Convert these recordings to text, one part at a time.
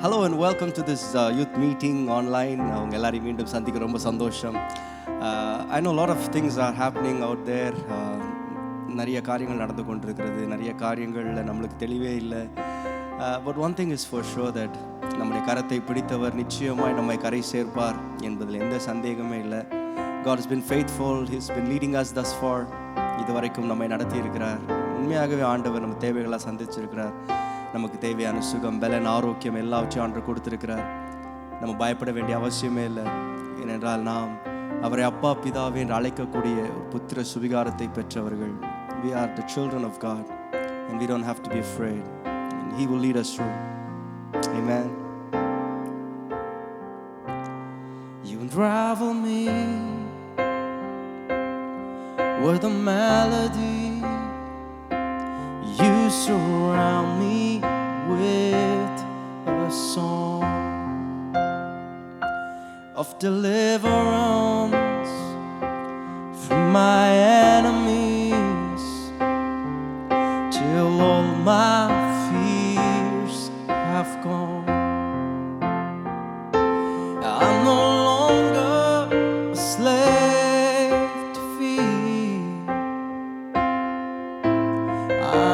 Hello and welcome to this youth meeting online. அவங்க எல்லாரையும் மீண்டும் சந்திக்க ரொம்ப சந்தோஷம். I know a lot of things are happening out there. நிறைய காரியங்கள் நடந்து கொண்டிருக்கிறது. நிறைய காரியங்கள்ல நம்மளுக்கு தெளிவே இல்லை. But one thing is for sure that நம்முடைய கரத்தை பிடித்தவர் நிச்சயமாய் நம்மை கரை சேர்ப்பார் என்பதில் எந்த சந்தேகமே இல்லை. God has been faithful. He's been leading us thus far. இதுவரைக்கும் நம்மை நடத்தி இருக்கிறார். உண்மையாகவே ஆண்டவர் நம்ம தேவைகளை சந்திச்சிருக்கிறார். நமக்கு தேவையான சுகம், பலன், ஆரோக்கியம் எல்லாவற்றையும் ஆண்டு கொடுத்திருக்கிறார். நம்ம பயப்பட வேண்டிய அவசியமே இல்லை. ஏனென்றால் நாம் அவரை அப்பா பிதாவே என்று அழைக்கக்கூடிய ஒரு புத்திர சுவிகாரத்தை பெற்றவர்கள். We are the children of God and we don't have to be afraid. And He will lead us through. Amen. You unravel me with a melody. You surround me with a song of deliverance from my enemies, till all my fears have gone. I'm no longer a slave to fear.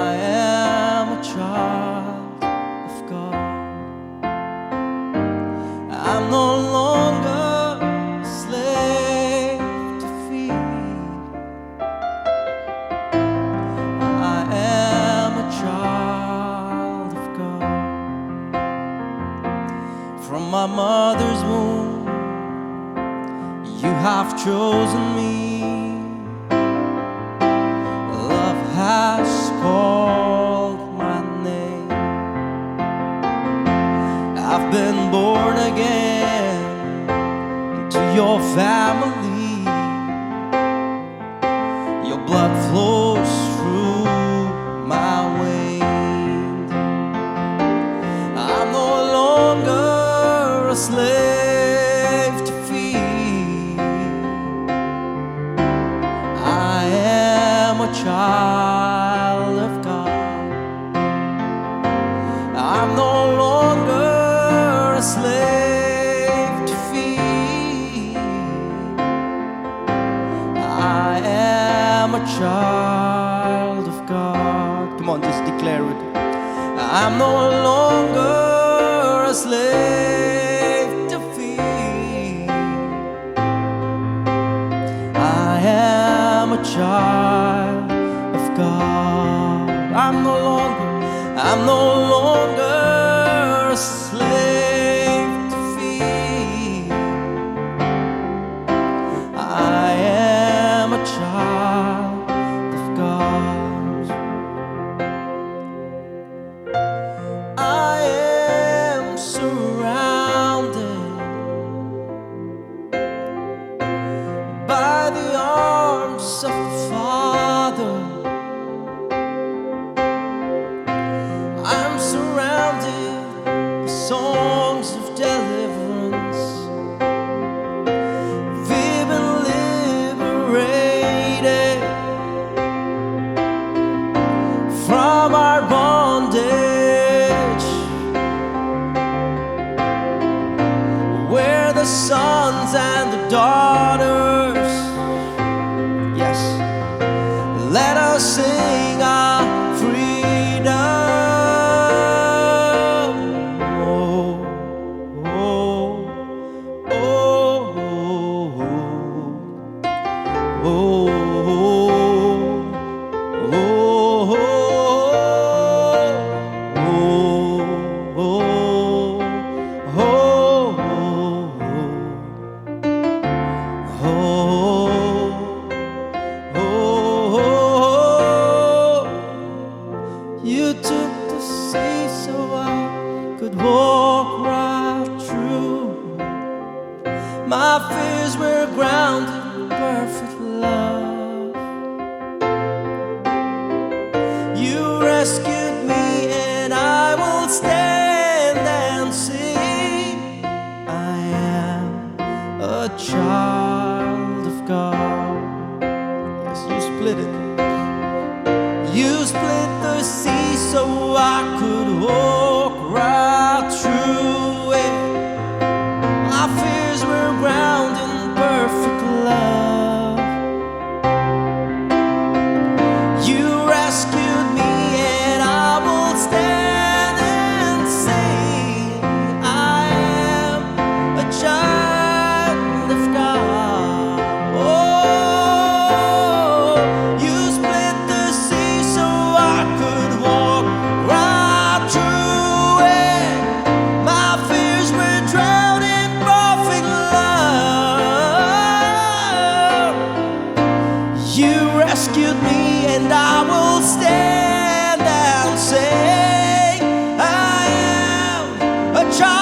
I am a child of God. I'm no longer a slave to fear. I am a child of God. From my mother's womb, you have chosen me. Love has called my name. I've been born again into your family. Your blood flows through my veins. I'm no longer a slave to fear. I am a child of God. I'm no longer a slave to fear. I am a child of God. Come on, just declare it. I'm no longer a slave to fear. I am a child of God. I'm no longer a slave to fear. I am a child of God. I am surrounded by the arms of the Father. I'm surrounded by songs of deliverance. We've been liberated from our bondage. We're the sons and the daughters. Yes, let us sing our freedom. Oh, oh, oh, oh, You took the sea so I could walk right through. My fears were grounded in perfect love. You rescued me, and I will stand and say, I am a child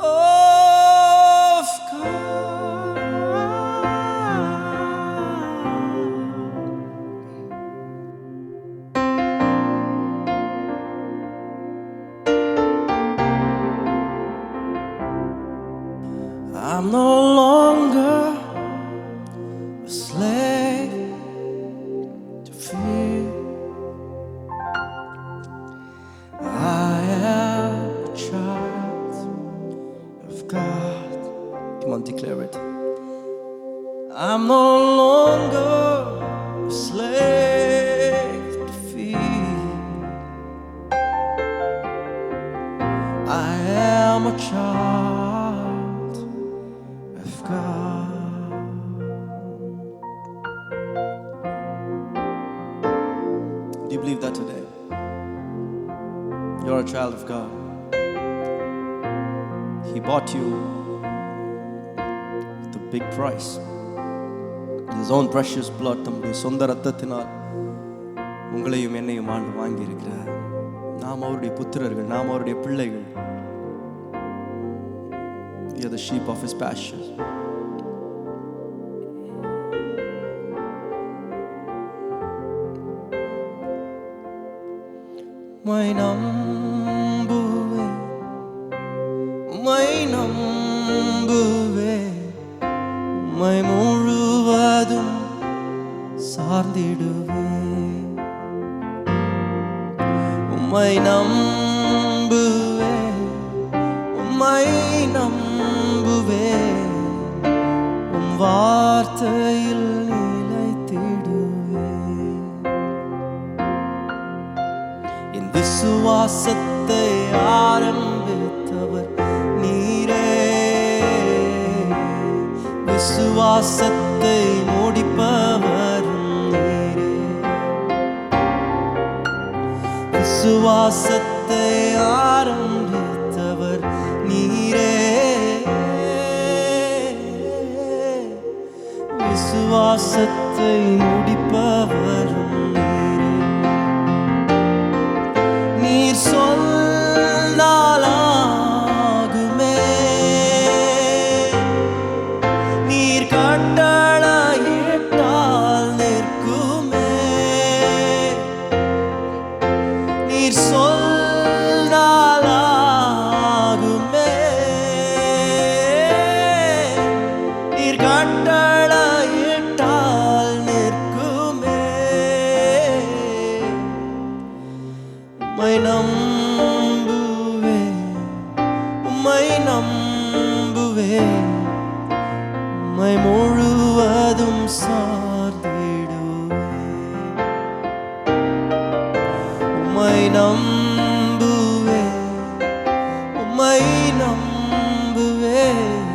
of God. I'm no longer a slave to fear. I am a child of God. Come on, declare it. I'm no longer a slave to fear. I am a child of God. Do you believe that today? You're a child of God. He bought you with a big price. His own precious blood. தம்முடைய சொந்த ரத்தத்தினால் உங்களையும் என்னையும் ஆண்டு வாங்கி இருக்கிறார். நாம் அவருடைய புத்திரர்கள், நாம் அவருடைய பிள்ளைகள். We are the sheep of his pasture. My நம்புவேன், மை நம்புவேன், மை முழுவதும் சார்ந்திடுவேன். உம்மை நம்புவேன், உம்மை நம்புவேன், உம் வார்த்தையில் நிலைத்திடுவேன். என் விசுவாசத்தை ஆரம்பித்தவர் நீரே, விசுவாசத்தை முடிப்பவரும் நீரே. விசுவாசத்தை ஆரம்பித்தவர் நீரே, விசுவாசத்தை முடிப்பவரும் நீரே. நீர் சொன்னாலாகுமே, நீர் கட்டளையிட்டால் நிற்குமே. நீர் சொன்னாலாகுமே, நீர் கட்டளையிட்டால் நிற்குமே. உம்மை நம்புவேன், உம்மை நம்புவேன், உம்மை முழுவதும் சார்ந்திடுவேன். உம்மை நம்புவேன், உம்மை நம்புவேன்,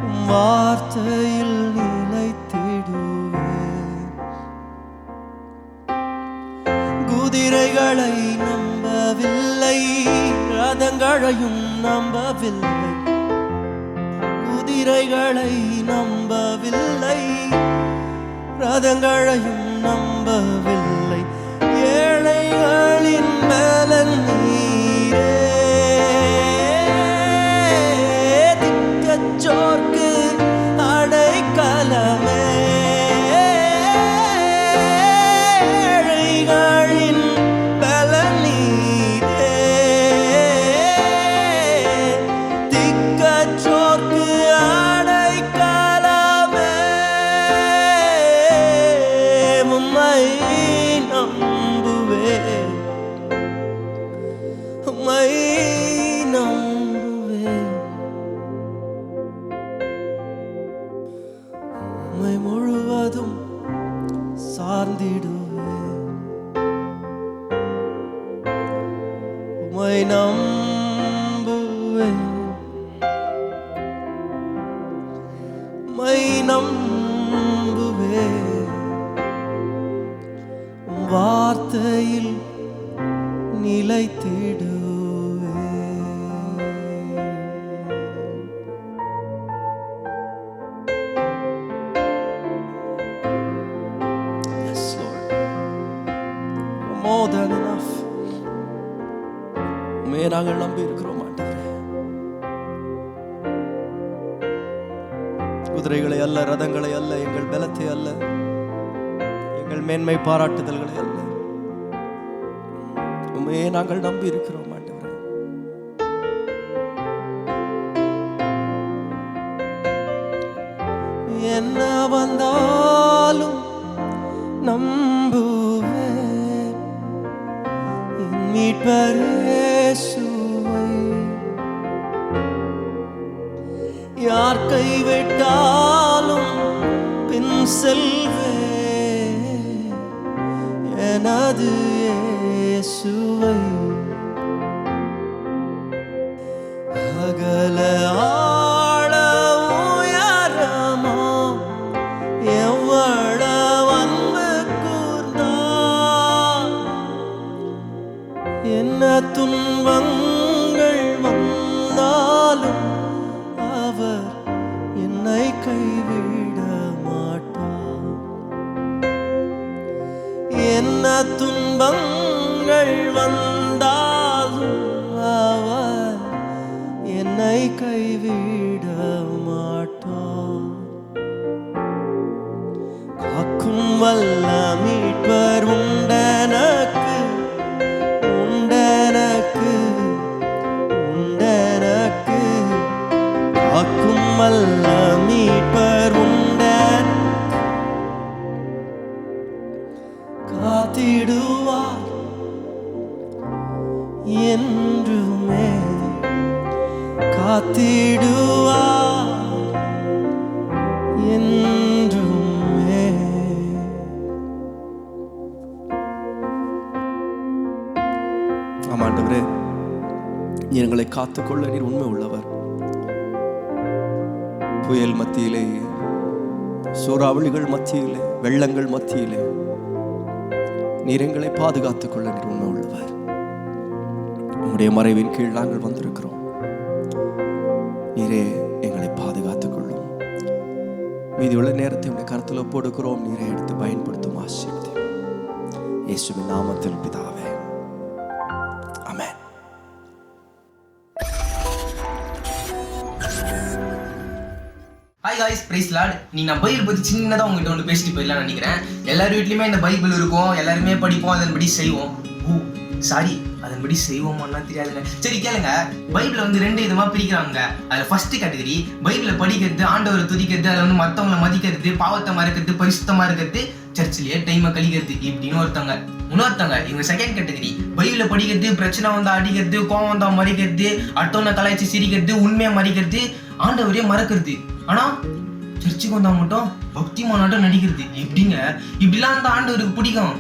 உம் வார்த்தையில் நிலைத்திடுவேன். குதிரைகளை நம்பவில்லை, ரதங்களையும் நம்பவில்லை. குதிரைகளை நம்பவில்லை, ரதங்களையும் நம்பவில்லை. ஏழைகளின் பலன் நீரே, திக்கற்றோர்க்கு அடைக்கலமே. ஏழைகளின் பலன் நீரே, திக்கற்றோர்க்கு அடைக்கலமே. உம்மை நம்புவேன், நாங்கள் நம்பி இருக்கிறோம் ஆண்டவரே. குதிரைகளை அல்ல, ரதங்களை அல்ல, எங்கள் பலத்தை அல்ல, எங்கள் மேன்மை பாராட்டுதல்களை அல்ல, உண்மையே நாங்கள் நம்பி இருக்கிறோம் ஆண்டவரே. என்ன வந்தாலும் நம்புவேன் என் மீட்பர் இயேசுவை. யார் கைவிட்டாலும் பின் செல்வேன் எனது இயேசுவை. அகல ஆழ உயரமா எவ்வளவு அன்பு கூர்ந்தார். என்ன துன்பங்கள் வந்தாலும் அவர் என்னை கைவிட மாட்டார். என்ன துன்பங்கள் வந்தாலும் அவர் என்னை கைவிட மாட்டார். காக்கும் வல்ல மீட்பர் உண்டனக்கு, உண்டனக்கு, உண்டனக்கு. காக்கும் வல்ல மீட்பர் உண்டன் காத்திடுவார் என்றுமே, காத்திடுவார் என்றுமே. ஆமாண்டவரே, எங்களை காத்துக்கொள்ள நீர் உண்மை உள்ளவர். புயல் மத்தியிலே, சூறாவளிகள் மத்தியிலே, வெள்ளங்கள் மத்தியிலே நீர் எங்களை பாதுகாத்துக் கொள்ள நீர் உண்மை உள்ளவர். உம்முடைய மறைவின் கீழ் நாங்கள் வந்திருக்கிறோம். நீரே எங்களை பாதுகாத்துக் கொள்ளும். மீதியுள்ள நேரத்தை உடைய கருத்தில் ஒப்பொடுக்கிறோம். நீரை எடுத்து பயன்படுத்தும். ஆசீர்வதியும் இயேசுவின் நாமத்தில் பிதாவே, ஆமென். Hi guys, praise Lord. நான் பைபிள் பற்றி சின்னதாக உங்கள்கிட்ட ஒன்று பேசிட்டு போயிடலாம்னு நினைக்கிறேன். எல்லார் வீட்லையுமே இந்த பைபிள் இருக்கும், எல்லாருமே படிப்போம், அதன்படி செய்வோம். அதன்படி செய்வோமான்லாம் தெரியாதுங்க. சரி கேளுங்க, பைபிளை வந்து 2 விதமாக பிரிக்கிறாங்க. அதில் ஃபர்ஸ்ட் கேட்டகரி பைபிளை படிக்கிறது, ஆண்டவரை துதிக்கிறது, அதில் வந்து மற்றவங்களை மதிக்கிறது, பாவத்தை மறக்கிறது, பரிசுத்தமாக இருக்கிறது, சர்ச்சிலேயே டைமை கழிக்கிறது இப்படின்னு ஒருத்தவங்க. இன்னொருத்தவங்க இவங்க செகண்ட் கேட்டகரி, பைபிளை படிக்கிறது, பிரச்சனை வந்தா அடிக்கிறது, கோவம் வந்தா மறிக்கிறது, அடுத்தவனை கலாய்ச்சி சிரிக்கிறது, உண்மையை மறிக்கிறது, ஆண்டவரே மறக்கிறது. ஆனா சர்ச்சுக்கு வந்தா மட்டும் பக்தி மாநாட்டம் நடிக்கிறது. எப்படிங்க இப்படிலாம் அந்த ஆண்டவருக்கு பிடிக்கும்?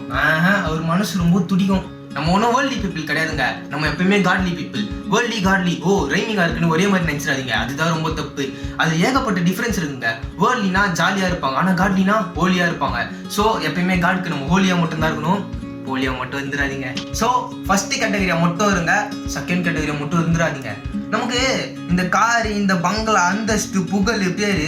அவர் மனசு ரொம்ப துடிக்கும். நம்ம ஒன்றும் வேர்ல்டி பீப்புள் கிடையாதுங்க, நம்ம எப்பயுமே காட்லி பீப்புள். வேர்ல்டி காட்லி ரைமிங்கா இருக்குன்னு ஒரே மாதிரி நினைச்சிடாதீங்க, அதுதான் ரொம்ப தப்பு. அது ஏகப்பட்ட டிஃபரன்ஸ் இருக்குங்க. வேர்ல்டினா ஜாலியா இருப்பாங்க, ஆனா காட்லினா ஹோலியா இருப்பாங்க. ஸோ எப்பயுமே காட்க்கு நம்ம ஹோலியா மட்டும் தான் இருக்கணும், ஹோலியா மட்டும் இருந்துடாதீங்க. ஸோ ஃபர்ஸ்ட் கேட்டகரியா மட்டும் இருங்க, செகண்ட் கேட்டகரியா மட்டும் இருந்துடாதீங்க. நமக்கு இந்த காரு, இந்த பங்களா, அந்தஸ்து, புகழ், பேரு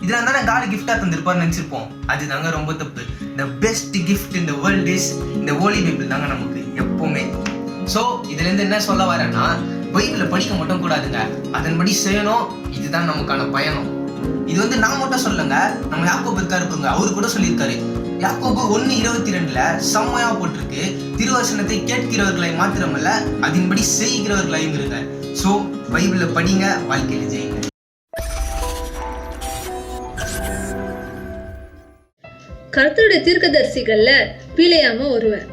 இதெல்லாம் தானே காடு கிஃப்டா தந்திருப்பாருன்னு நினைச்சிருப்போம். அதுதாங்க ரொம்ப தப்பு. த பெஸ்ட் கிஃப்ட் இந்த வேர்ல்ட் இஸ் இந்த ஹோலி பைபிள் தாங்க நமக்கு எப்பவுமே. ஸோ இதுல இருந்து என்ன சொல்ல வரேன்னா, பைபிளை படிக்க மட்டும் கூடாதுங்க, அதன்படி செய்யணும். இதுதான் நமக்கான பயணம். இது வந்து நான் மட்டும் சொல்லுங்க, நம்ம யாக்கோபு இருக்காருங்க, அவரு கூட சொல்லியிருக்காரு. யாக்கோபு 1:22 செம்மையா போட்டிருக்கு, திருவசனத்தை கேட்கிறவர்களை மாத்திரமல்ல அதன்படி செய்கிறவர்களையும் இருங்க. ஸோ பைபிளை படிங்க, வாழ்க்கையில ஜெயிங்க. கர்த்தருடைய தீர்க்கதரிசிகள்ல பிலேயாம ஒருவன்.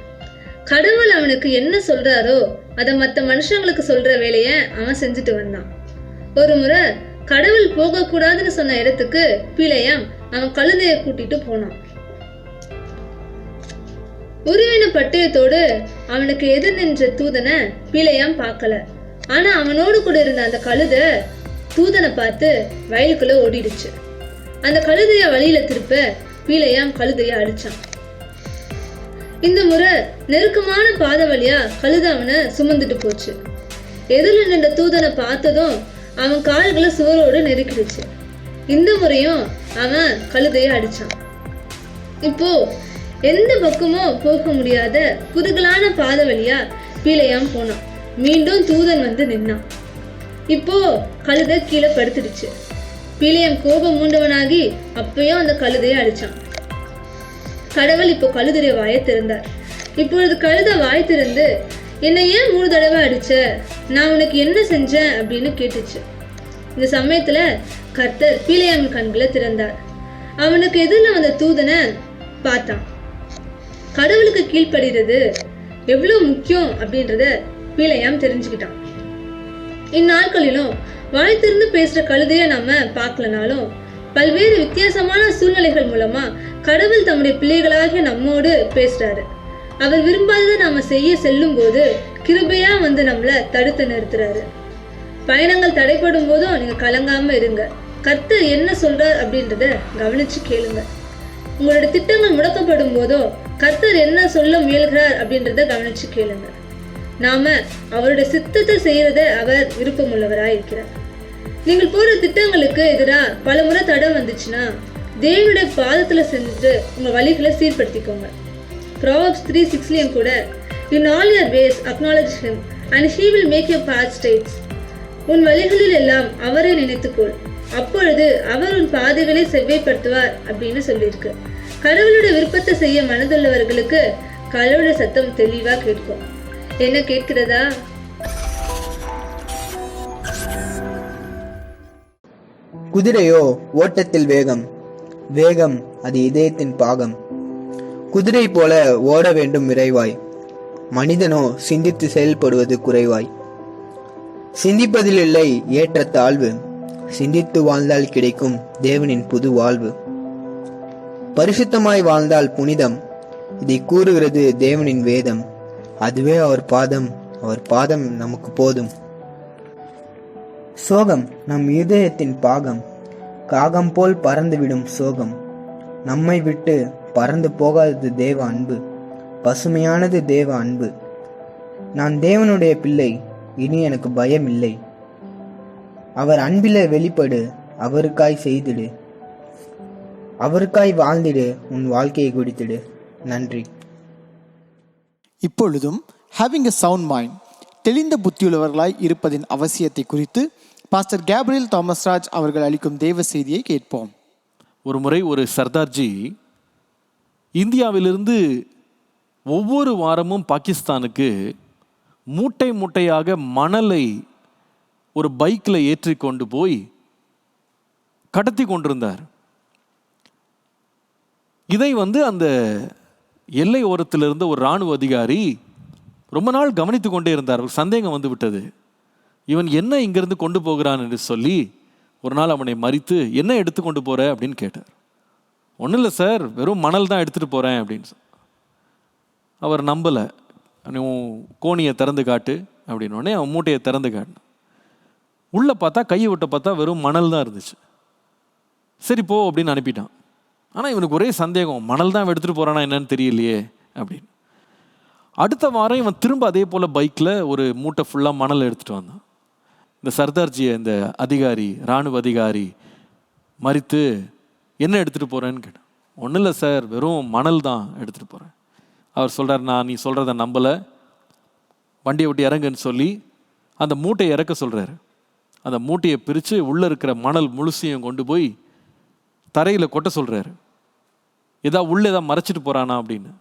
கடவுள் அவனுக்கு என்ன சொல்றாரோ அதை மற்ற மனுஷங்களுக்கு சொல்ற வேலைய அவன் செஞ்சுட்டு வந்தான். ஒரு முறை கடவுள் போகக்கூடாதுன்னு சொன்ன இடத்துக்கு பிலேயாம் அவன் கழுதையை கூட்டிட்டு போனான். உருவின பட்டயத்தோடு அவனுக்கு எதிர் நின்ற தூதனை பிலேயாம் பார்க்கல. ஆனா அவனோடு கூட இருந்த அந்த கழுதை தூதனை பார்த்து வயலுக்குள்ள ஓடிடுச்சு. அந்த கழுதைய வழியில திருப்ப பிலேயாம் கழுதைய அடிச்சான். இந்த முறை நெருக்கமான பாத வழியா கழுதை அவனை சுமந்துட்டு போச்சு. எதிரில் நின்ற தூதனை பார்த்ததும் அவன் கால்களை சுவரோடு நெருக்கிடுச்சு. இந்த முறையும் அவன் கழுதைய அடிச்சான். இப்போ எந்த பக்கமும் போக முடியாத குறுகலான பாத வழியா பிலேயாம் போனான். மீண்டும் தூதன் வந்து நின்னான். இப்போ கழுதை கீழே படுத்துடுச்சு. பிலேயாம் கோபம் மூண்டவனாகி அப்பயும் அந்த கழுதையை அடிச்சான். கடவுள் இப்போ கழுதைய வாயை திறந்தார். இப்பொழுது கழுதை வாய் திறந்து, என்னை ஏன் 3 தடவை அடிச்ச, நான் உனக்கு என்ன செஞ்சேன் அப்படின்னு கேட்டுச்சு. இந்த சமயத்துல கர்த்தர் பிலேயாம் கண்களை திறந்தார். அவனுக்கு எதிரில் வந்த தூதனை பார்த்தான். கடவுளுக்கு கீழ்ப்படுகிறது எவ்வளவு முக்கியம் அப்படின்றத பிலேயாம் தெரிஞ்சுக்கிட்டான். இந்நாட்களிலும் வாய் திறந்து பேசுற கழுதைய நம்ம பார்க்கலனாலும் பல்வேறு வித்தியாசமான சூழ்நிலைகள் மூலமா கடவுள் தம்முடைய பிள்ளைகளாகிய நம்மோடு பேசுறாரு. அவர் விரும்பாததை நாம செய்ய செல்லும் போது கிருபையா வந்து நம்மளை தடுத்து நிறுத்துறாரு. பயணங்கள் தடைப்படும் போதும் நீங்க கலங்காம இருங்க. கர்த்தர் என்ன சொல்றார் அப்படின்றத கவனிச்சு கேளுங்க. உங்களோட திட்டங்கள் முடக்கப்படும் போதோ கர்த்தர் என்ன சொல்ல முயல்கிறார் அப்படின்றத கவனிச்சு கேளுங்க. நாம அவருடைய சித்தத்தை செய்யறத அவர் விருப்பமுள்ளவராய் இருக்கிறார். நீங்கள் போற திட்டங்களுக்கு எதிராக பல முறை தடை வந்துச்சுன்னா தேவனுடைய பாதத்துல சென்று உங்க வழிகளை சீர்படுத்திக்கோங்க. Proverbs 3:6 கூட, in all your ways acknowledge him and he will make your path straight. உன் வழிகளில் எல்லாம் அவரை நினைத்துக்கொள், அப்பொழுது அவர் உன் பாதைகளை செவ்வாய்ப்படுத்துவார் அப்படின்னு சொல்லியிருக்கு. கடவுளுடைய விருப்பத்தை செய்ய மனதுள்ளவர்களுக்கு கடவுளுடைய சத்தம் தெளிவா கேட்கும். என்ன கேட்கிறதா? குதிரையோ ஓட்டத்தில் வேகம், வேகம் அது இதயத்தின் பாகம். குதிரை போல ஓட வேண்டும் விரைவாய், மனிதனோ சிந்தித்து செயல்படுவது குறைவாய். சிந்திப்பதில் இல்லை ஏற்ற தாழ்வு, சிந்தித்து வாழ்ந்தால் கிடைக்கும் தேவனின் புது வாழ்வு. பரிசுத்தமாய் வாழ்ந்தால் புனிதம், இதை கூறுகிறது தேவனின் வேதம். அதுவே அவர் பாதம் நமக்கு போதும். சோகம் நம் இதயத்தின் பாகம், காகம் போல் பறந்துவிடும் சோகம். நம்மை விட்டு பறந்து போகாதது தேவ அன்பு, பசுமையானது தேவ அன்பு. நான் தேவனுடைய பிள்ளை, இனி எனக்கு பயம் இல்லை. அவர் அன்பில வெளிப்படு, அவருக்காய் செய்திடு, அவருக்காய் வாழ்ந்திடு, உன் வாழ்க்கையை குடித்திடு. நன்றி. இப்பொழுதும் ஹேவிங் எ சவுண்ட் மைண்ட், தெளிந்த புத்தியுள்ளவர்களாய் இருப்பதின் அவசியத்தை குறித்து பாஸ்டர் கேப்ரியல் தாமஸ்ராஜ் அவர்கள் அளிக்கும் தேவ செய்தியை கேட்போம். ஒரு முறை ஒரு சர்தார்ஜி இந்தியாவிலிருந்து ஒவ்வொரு வாரமும் பாகிஸ்தானுக்கு மூட்டை மூட்டையாக மணலை ஒரு பைக்கில் ஏற்றி கொண்டு போய் கடத்தி கொண்டிருந்தார். இதை அந்த எல்லை ஓரத்தில் இருந்த ஒரு இராணுவ அதிகாரி ரொம்ப நாள் கவனித்து கொண்டே இருந்தார். அவருக்கு சந்தேகம் வந்து விட்டது. இவன் என்ன இங்கிருந்து கொண்டு போகிறான் என்று சொல்லி ஒரு நாள் அவனை மறித்து, என்ன எடுத்து கொண்டு போற அப்படின்னு கேட்டார். ஒன்றும் இல்லை சார், வெறும் மணல் தான் எடுத்துகிட்டு போகிறேன் அப்படின்னு. அவர் நம்பலை. கோணியை திறந்து காட்டு அப்படின்னோடனே அவன் மூட்டையை திறந்து காட்டினான். உள்ளே பார்த்தா, கையை விட்ட பார்த்தா வெறும் மணல் தான் இருந்துச்சு. சரி போ அப்படின்னு அனுப்பிட்டான். ஆனால் இவனுக்கு ஒரே சந்தேகம், மணல் தான் எடுத்துகிட்டு போகிறானா என்னன்னு தெரியலையே அப்படின்னு. அடுத்த வாரம் இவன் திரும்ப அதே போல் பைக்கில் ஒரு மூட்டை ஃபுல்லாக மணல் எடுத்துகிட்டு வந்தான். இந்த சர்தார்ஜியை இந்த அதிகாரி, இராணுவ அதிகாரி மறித்து, என்ன எடுத்துகிட்டு போகிறேன்னு கேட்டான். ஒன்றும் இல்லை சார், வெறும் மணல் தான் எடுத்துகிட்டு போகிறேன். அவர் சொல்கிறார், நான் நீ சொல்கிறத நம்பலை, வண்டியை விட்டு இறங்குன்னு சொல்லி அந்த மூட்டையை இறக்க சொல்கிறாரு. அந்த மூட்டையை பிரித்து உள்ளே இருக்கிற மணல் முழுசையும் கொண்டு போய் தரையில் கொட்ட சொல்கிறாரு. உள்ளே ஏதாவது மறைச்சிட்டு போகிறானா அப்படின்னு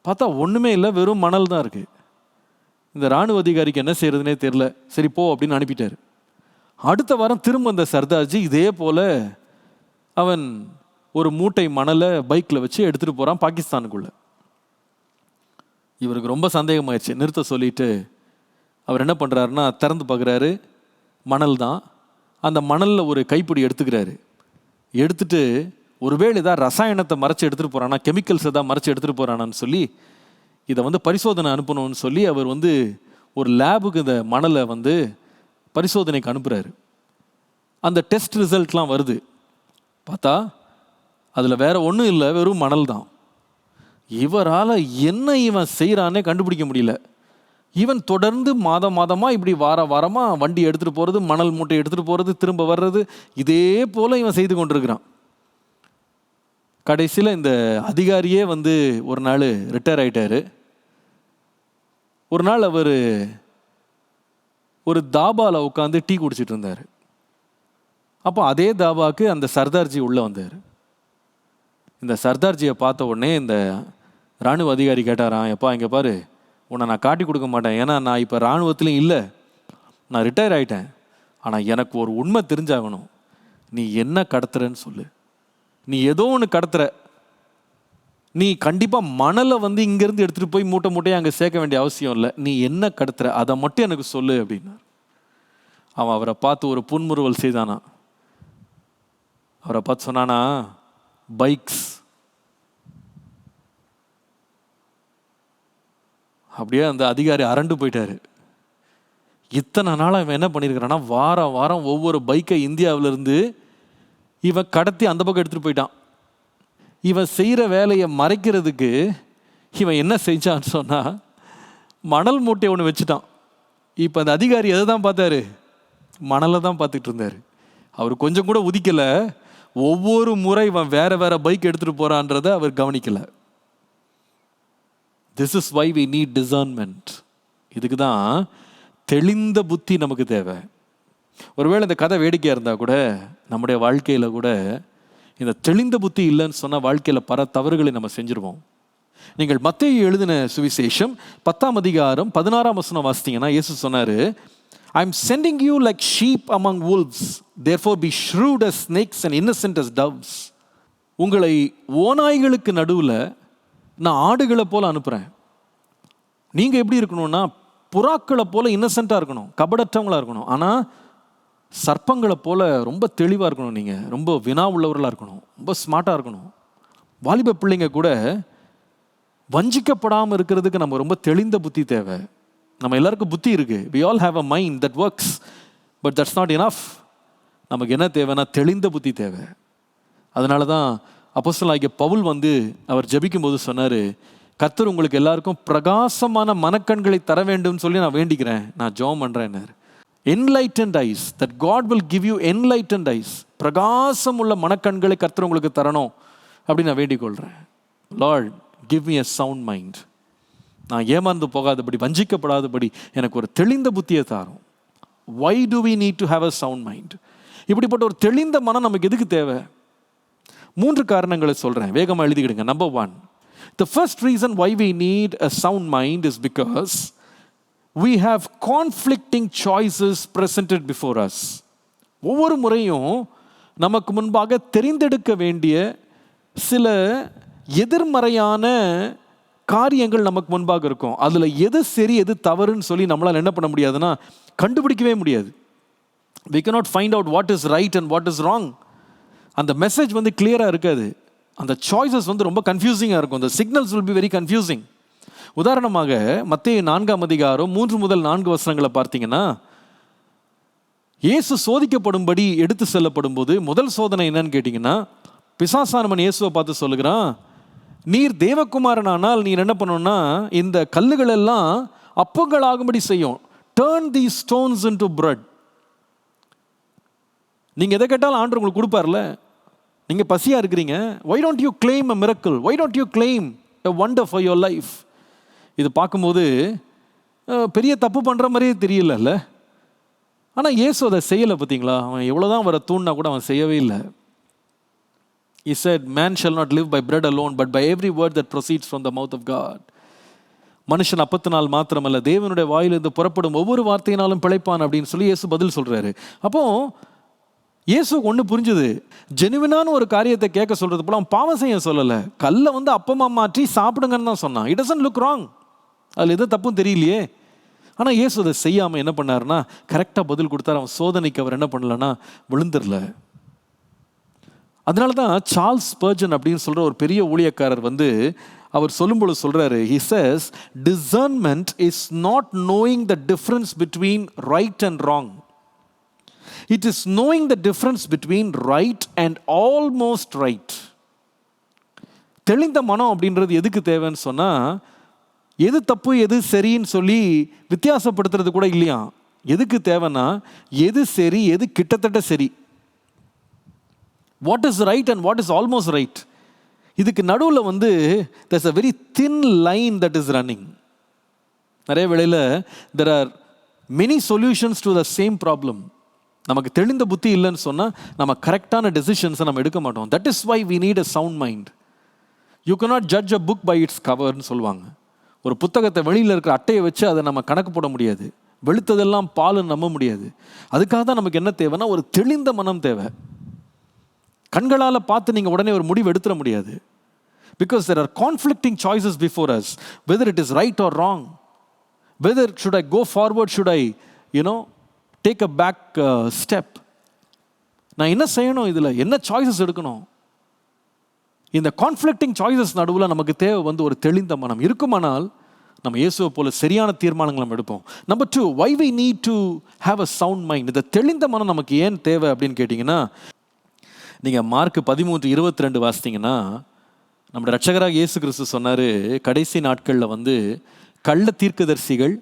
பார்த்தா ஒன்றுமே இல்லை, வெறும் மணல் தான் இருக்குது. இந்த இராணுவ அதிகாரிக்கு என்ன செய்யறதுனே தெரில. சரி போ அப்படின்னு அனுப்பிட்டார். அடுத்த வாரம் திரும்ப அந்த சர்தார்ஜி இதே போல் அவன் ஒரு மூட்டை மணலை பைக்கில் வச்சு எடுத்துகிட்டு போகிறான் பாகிஸ்தானுக்குள்ளே. இவருக்கு ரொம்ப சந்தேகமாயிடுச்சு. நிறுத்த சொல்லிட்டு அவர் என்ன பண்ணுறாருன்னா, திறந்து பார்க்குறாரு, மணல் தான். அந்த மணலில் ஒரு கைப்பிடி எடுத்துக்கிறாரு. எடுத்துட்டு ஒருவேளை ஏதாவது ரசாயனத்தை மறைச்சி எடுத்துகிட்டு போகிறானா, கெமிக்கல்ஸ் ஏதாவது மறைச்சி எடுத்துகிட்டு போகிறானான்னு சொல்லி இதை பரிசோதனை அனுப்பணும்னு சொல்லி அவர் ஒரு லேபுக்கு இந்த மணலை பரிசோதனைக்கு அனுப்புகிறாரு. அந்த டெஸ்ட் ரிசல்ட்லாம் வருது. பார்த்தா அதில் வேற ஒன்றும் இல்லை, வெறும் மணல் தான். இவரால் என்ன இவன் செய்கிறானே கண்டுபிடிக்க முடியல. இவன் தொடர்ந்து மாதமாக இப்படி வாரமாக வண்டி எடுத்துகிட்டு போகிறது, மணல் மூட்டை எடுத்துகிட்டு போகிறது, திரும்ப வர்றது, இதே போல் இவன் செய்து கொண்டிருக்கிறான். கடைசியில் இந்த அதிகாரியே ஒரு நாள் ரிட்டையர் ஆகிட்டார். ஒரு நாள் அவர் ஒரு தாபாவில் உட்காந்து டீ குடிச்சிட்டு இருந்தார். அப்போ அதே தாபாவுக்கு அந்த சர்தார்ஜி உள்ளே வந்தார். இந்த சர்தார்ஜியை பார்த்த உடனே இந்த இராணுவ அதிகாரி கேட்டாராம், எப்பா இங்கே பாரு, உன்னை நான் காட்டி கொடுக்க மாட்டேன், ஏன்னா நான் இப்போ இராணுவத்துலையும் இல்லை, நான் ரிட்டையர் ஆகிட்டேன். ஆனால் எனக்கு ஒரு உண்மை தெரிஞ்சாகணும், நீ என்ன கடத்துறன்னு சொல்லு. நீ ஏதோ ஒன்று கடத்துற, நீ கண்டிப்பாக மணலை வந்து இங்கேருந்து எடுத்துகிட்டு போய் மூட்டை மூட்டையை அங்கே சேர்க்க வேண்டிய அவசியம் இல்லை, நீ என்ன கடத்துற அதை மட்டும் எனக்கு சொல்லு அப்படின்னார். அவன் அவரை பார்த்து ஒரு புன்முறுவல் செய்தானா. அவரை பார்த்து சொன்னானா, பைக்ஸ். அப்படியே அந்த அதிகாரி அரண்டு போயிட்டாரு. இத்தனை நாளாக இவன் என்ன பண்ணியிருக்கிறான்னா, வாரம் வாரம் ஒவ்வொரு பைக்கை இந்தியாவிலேருந்து இவன் கடத்தி அந்த பக்கம் எடுத்துகிட்டு போயிட்டான். இவன் செய்கிற வேலையை மறைக்கிறதுக்கு இவன் என்ன செஞ்சான்னு சொன்னால், மணல் மூட்டையை ஒன்று வச்சுட்டான். இப்போ அந்த அதிகாரி எதை தான் பார்த்தாரு, மணலை தான் பார்த்துட்டு இருந்தார். அவர் கொஞ்சம் கூட உதிக்கலை. ஒவ்வொரு முறை இவன் வேற வேற பைக் எடுத்துகிட்டு போகிறான்றதை அவர் கவனிக்கலை. This is why we need discernment. இதுக்கு தான் தெளிந்த புத்தி நமக்கு தேவை. ஒருவேளை இந்த கதை வேடிக்கையாக இருந்தால் கூட நம்முடைய வாழ்க்கையில் கூட இந்த தெளிந்த புத்தி இல்லைன்னு சொன்னால் வாழ்க்கையில் பல தவறுகளை நம்ம செஞ்சுருவோம். நீங்கள் மத்தேயு எழுதின சுவிசேஷம் 10ஆம் அதிகாரம் 16ஆம் வசனம் வாசித்தீங்கன்னா இயேசு சொன்னார், I am sending you like sheep among wolves, therefore be shrewd as snakes and innocent as doves. உங்களை ஓநாய்களுக்கு நடுவில் நான் ஆடுகளை போல் அனுப்புகிறேன். நீங்கள் எப்படி இருக்கணும்னா புறாக்களை போல் இன்னசென்ட்டாக இருக்கணும், கபடற்றவங்களாக இருக்கணும். ஆனால் சர்ப்பங்களை போல் ரொம்ப தெளிவாக இருக்கணும், நீங்கள் ரொம்ப வினா உள்ளவர்களாக இருக்கணும், ரொம்ப ஸ்மார்ட்டாக இருக்கணும். வாலிப பிள்ளைங்க கூட வஞ்சிக்கப்படாமல் இருக்கிறதுக்கு நம்ம ரொம்ப தெளிந்த புத்தி தேவை. நம்ம எல்லாருக்கும் புத்தி இருக்குது, we all have a mind that works, but that's not enough. நமக்கு என்ன தேவைன்னா தெளிந்த புத்தி தேவை. அதனால தான் அப்போஸ்தலனாகிய பவுல் வந்து அவர் ஜெபிக்கும் போது சொன்னார், கர்த்தர் உங்களுக்கு எல்லாருக்கும் பிரகாசமான மனக்கண்களை தர வேண்டும் சொல்லி நான் வேண்டிக்கிறேன், நான் ஜெபம் பண்ணுறேன். Enlightened eyes, that God will give you enlightened eyes. பிரகாசம் உள்ள மனக்கண்களை கர்த்தர் உங்களுக்கு தரணும் அப்படின்னு நான் வேண்டிக் கொள்கிறேன். Lord, give me a sound mind. நான் ஏமாந்து போகாதபடி, வஞ்சிக்கப்படாதபடி எனக்கு ஒரு தெளிந்த புத்தியை தாரும். Why do we need to have a sound mind? இப்படிப்பட்ட ஒரு தெளிந்த மனம் நமக்கு எதுக்கு தேவை? 3 காரணங்களை சொல்கிறேன், வேகமாக எழுதிக்கிடுங்க. Number 1, the first reason why we need a sound mind is because we have conflicting choices presented before us. ஒவ்வொரு முறையும் நமக்கு முன்பாக தெரிந்தெடுக்க வேண்டிய சில எதிர்மறையான காரியங்கள் நமக்கு முன்பாக இருக்கும். அதில் எது சரி எது தவறுன்னு சொல்லி நம்மளால் என்ன பண்ண முடியாதுன்னா கண்டுபிடிக்கவே முடியாது. we cannot find out what is right and what is wrong. அந்த மெசேஜ் வந்து கிளியராக இருக்காது, அந்த சாய்ஸஸ் வந்து ரொம்ப கன்ஃபியூசிங்காக இருக்கும். the signals will be very confusing. உதாரணமாக மத்தேயு 4ஆம் அதிகாரம் 3 முதல் 4 வசனங்களை பார்த்தீங்கன்னா, இயேசு சோதிக்கப்படும்படி எடுத்து செல்லப்படும் போது முதல் சோதனை என்னன்னு கேட்டிங்கன்னா, பிசாசானவன் இயேசுவை பார்த்து சொல்லுகிறான், நீர் தேவகுமாரனானால் நீர் என்ன பண்ணணும்னா இந்த கல்லுகள் எல்லாம் அப்பங்கள் ஆகும்படி செய்யும். turn these stones into bread. நீங்கள் எதை கேட்டாலும் ஆண்டவர் உங்களுக்கு கொடுப்பார்ல. நீங்கள் பசியாக இருக்கிறீங்க, why don't you claim a miracle? Why don't you claim a wonder for your life? இது பார்க்கும்போது பெரிய தப்பு பண்ணுற மாதிரியே தெரியல. ஆனால் இயேசு அதை செய்யலை. பார்த்தீங்களா, அவன் எவ்வளோதான் அவரை தூண்டினா கூட அவன் செய்யவே இல்லை. He said, man shall not live by bread alone, but by every word that proceeds from the mouth of God. மனுஷன் அப்பத்தினால் மாத்திரமல்ல, தேவனுடைய வாயிலிருந்து புறப்படும் ஒவ்வொரு வார்த்தையினாலும் பிழைப்பான் அப்படின்னு சொல்லி இயேசு பதில் சொல்கிறாரு. அப்போ இயேசுக்கு ஒன்று புரிஞ்சுது, ஜெனுவினான ஒரு காரியத்தை கேட்க சொல்கிறது போல அவன் பாவம் செய்ய சொல்லலை, கல்லை வந்து அப்பமா மாற்றி சாப்பிடுங்கன்னு தான் சொன்னான். இட் டசன்ட் லுக் ராங், அதில் எதுவும் தப்பும் தெரியலையே. ஆனால் இயேசு அதை செய்யாமல் என்ன பண்ணாருன்னா கரெக்டாக பதில் கொடுத்தாரு. அவன் சோதனைக்கு அவர் என்ன பண்ணலன்னா விழுந்துடல. அதனால தான் சார்ல்ஸ் ஸ்பர்ஜன் அப்படின்னு சொல்கிற ஒரு பெரிய ஊழியக்காரர் வந்து அவர் சொல்லும்போது சொல்கிறாரு, he says discernment is not knowing the difference between right and wrong. It is knowing the difference between right and almost right. தெளிந்த மனம் அப்படின்றது எதுக்கு தேவைன்னு சொன்னால், எது தப்பு எது சரின்னு சொல்லி வித்தியாசப்படுத்துறது கூட இல்லையா. எதுக்கு தேவைன்னா எது சரி எது கிட்டத்தட்ட சரி, what is right and what is almost right. இதுக்கு நடுவில் வந்து there's a very thin line that is running. நிறைய வேளையில் there are many solutions to the same problem. நமக்கு தெளிந்த புத்தி இல்லைன்னு சொன்னால் நம்ம கரெக்டான டெசிஷன்ஸை நம்ம எடுக்க மாட்டோம். That is why we need a sound mind. You cannot judge a book by its கவர்னு சொல்லுவாங்க. ஒரு புத்தகத்தை வெளியில் இருக்கிற அட்டையை வச்சு அதை நம்ம கணக்கு போட முடியாது. வெளுத்ததெல்லாம் பாலுன்னு நம்ப முடியாது. அதுக்காக தான் நமக்கு என்ன தேவைன்னா ஒரு தெளிந்த மனம் தேவை. கண்களால் பார்த்து நீங்கள் உடனே ஒரு முடிவு எடுத்துட முடியாது. Because there are conflicting choices before us, whether it is right or wrong, whether should I go forward, should I, take a back step. நான் என்ன செய்யணும், இதில் என்ன சாய்ஸஸ் எடுக்கணும்? இந்த கான்ஃப்ளிக்டிங் சாய்ஸஸ் நடுவில் நமக்கு தேவை வந்து ஒரு தெளிந்த மனம் இருக்குமானால் நம்ம இயேசுவை போல சரியான தீர்மானங்கள் நம்ம எடுப்போம். Number 2, why we need to have a sound mind. இந்த தெளிந்த மனம் நமக்கு ஏன் தேவை அப்படின்னு கேட்டிங்கன்னா, நீங்கள் மார்க் 13:22 வாசித்தீங்கன்னா, நம்முடைய ரட்சகராக இயேசு கிறிஸ்து சொன்னார், கடைசி நாட்களில் வந்து கள்ள தீர்க்கதரிசிகள்,